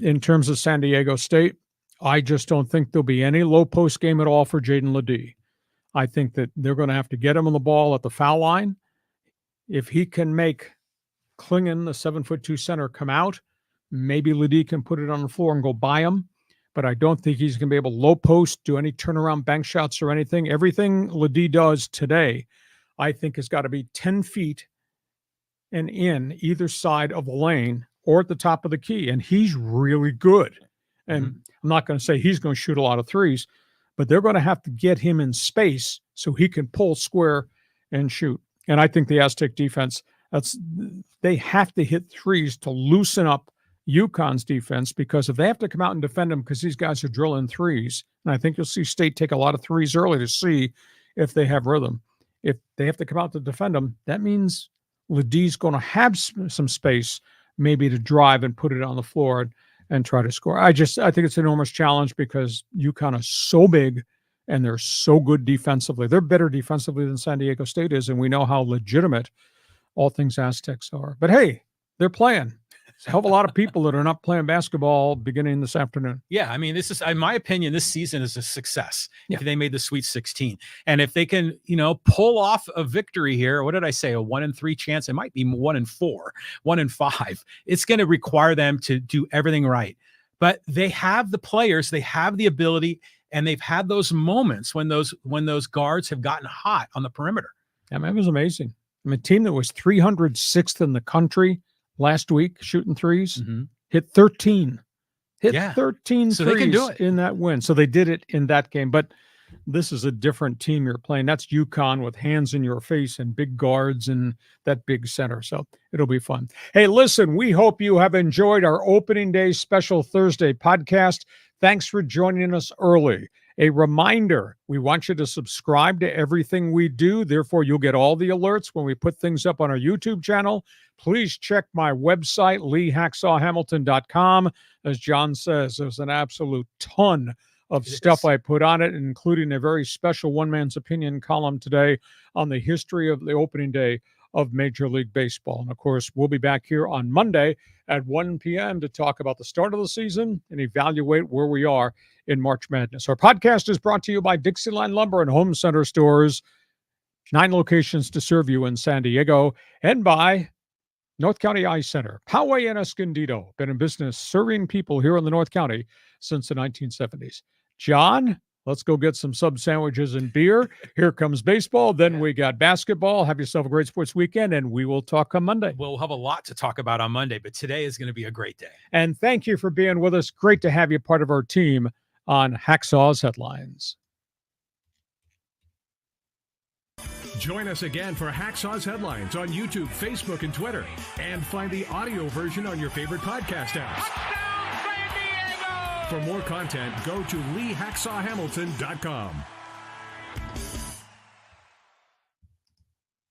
In terms of San Diego State, I just don't think there'll be any low post game at all for Jaden Ledee. I think that they're going to have to get him on the ball at the foul line. If he can make Klingon, the 7'2" center, come out, maybe Ledee can put it on the floor and go by him. But I don't think he's going to be able to low post, do any turnaround bank shots or anything. Everything Ledee does today, I think, has got to be 10 feet and in either side of the lane or at the top of the key. And he's really good. And I'm not going to say he's going to shoot a lot of threes, but they're going to have to get him in space so he can pull square and shoot. And I think the Aztec defense, they have to hit threes to loosen up UConn's defense, because if they have to come out and defend them because these guys are drilling threes, and I think you'll see State take a lot of threes early to see if they have rhythm. If they have to come out to defend them, that means Ledee's going to have some space maybe to drive and put it on the floor and try to score. I think it's an enormous challenge because UConn is so big and they're so good defensively. They're better defensively than San Diego State is, and we know how legitimate all things Aztecs are. But hey, they're playing. There's a hell of a lot of people that are not playing basketball beginning this afternoon. Yeah, I mean, this is, in my opinion, this season is a success. Yeah. If they made the Sweet 16. And if they can, pull off a victory here, what did I say? A 1-3 chance? It might be 1-4, 1-5. It's going to require them to do everything right. But they have the players, they have the ability, and they've had those moments when those guards have gotten hot on the perimeter. I mean, it was amazing. I mean, a team that was 306th in the country last week shooting threes, hit 13. Hit 13 so threes they can do it in that win. So they did it in that game. But this is a different team you're playing. That's UConn with hands in your face and big guards and that big center. So it'll be fun. Hey, listen, we hope you have enjoyed our opening day special Thursday podcast. Thanks for joining us early. A reminder, we want you to subscribe to everything we do. Therefore, you'll get all the alerts when we put things up on our YouTube channel. Please check my website, leehacksawhamilton.com. As John says, there's an absolute ton of stuff I put on it, including a very special one man's opinion column today on the history of the opening day of Major League Baseball. And of course, we'll be back here on Monday at 1 p.m. to talk about the start of the season and evaluate where we are in March Madness. Our podcast is brought to you by DIXIELINE Lumber and Home Center Stores, 9 locations to serve you in San Diego, and by North County Eye Center, Poway and Escondido, been in business serving people here in the North County since the 1970s. John, Let's go get some sub sandwiches and beer. Here comes baseball. Then we got basketball. Have yourself a great sports weekend, and we will talk on Monday. We'll have a lot to talk about on Monday, but today is going to be a great day. And thank you for being with us. Great to have you part of our team on Hacksaw's Headlines. Join us again for Hacksaw's Headlines on YouTube, Facebook, and Twitter. And find the audio version on your favorite podcast apps. For more content, go to LeeHacksawHamilton.com.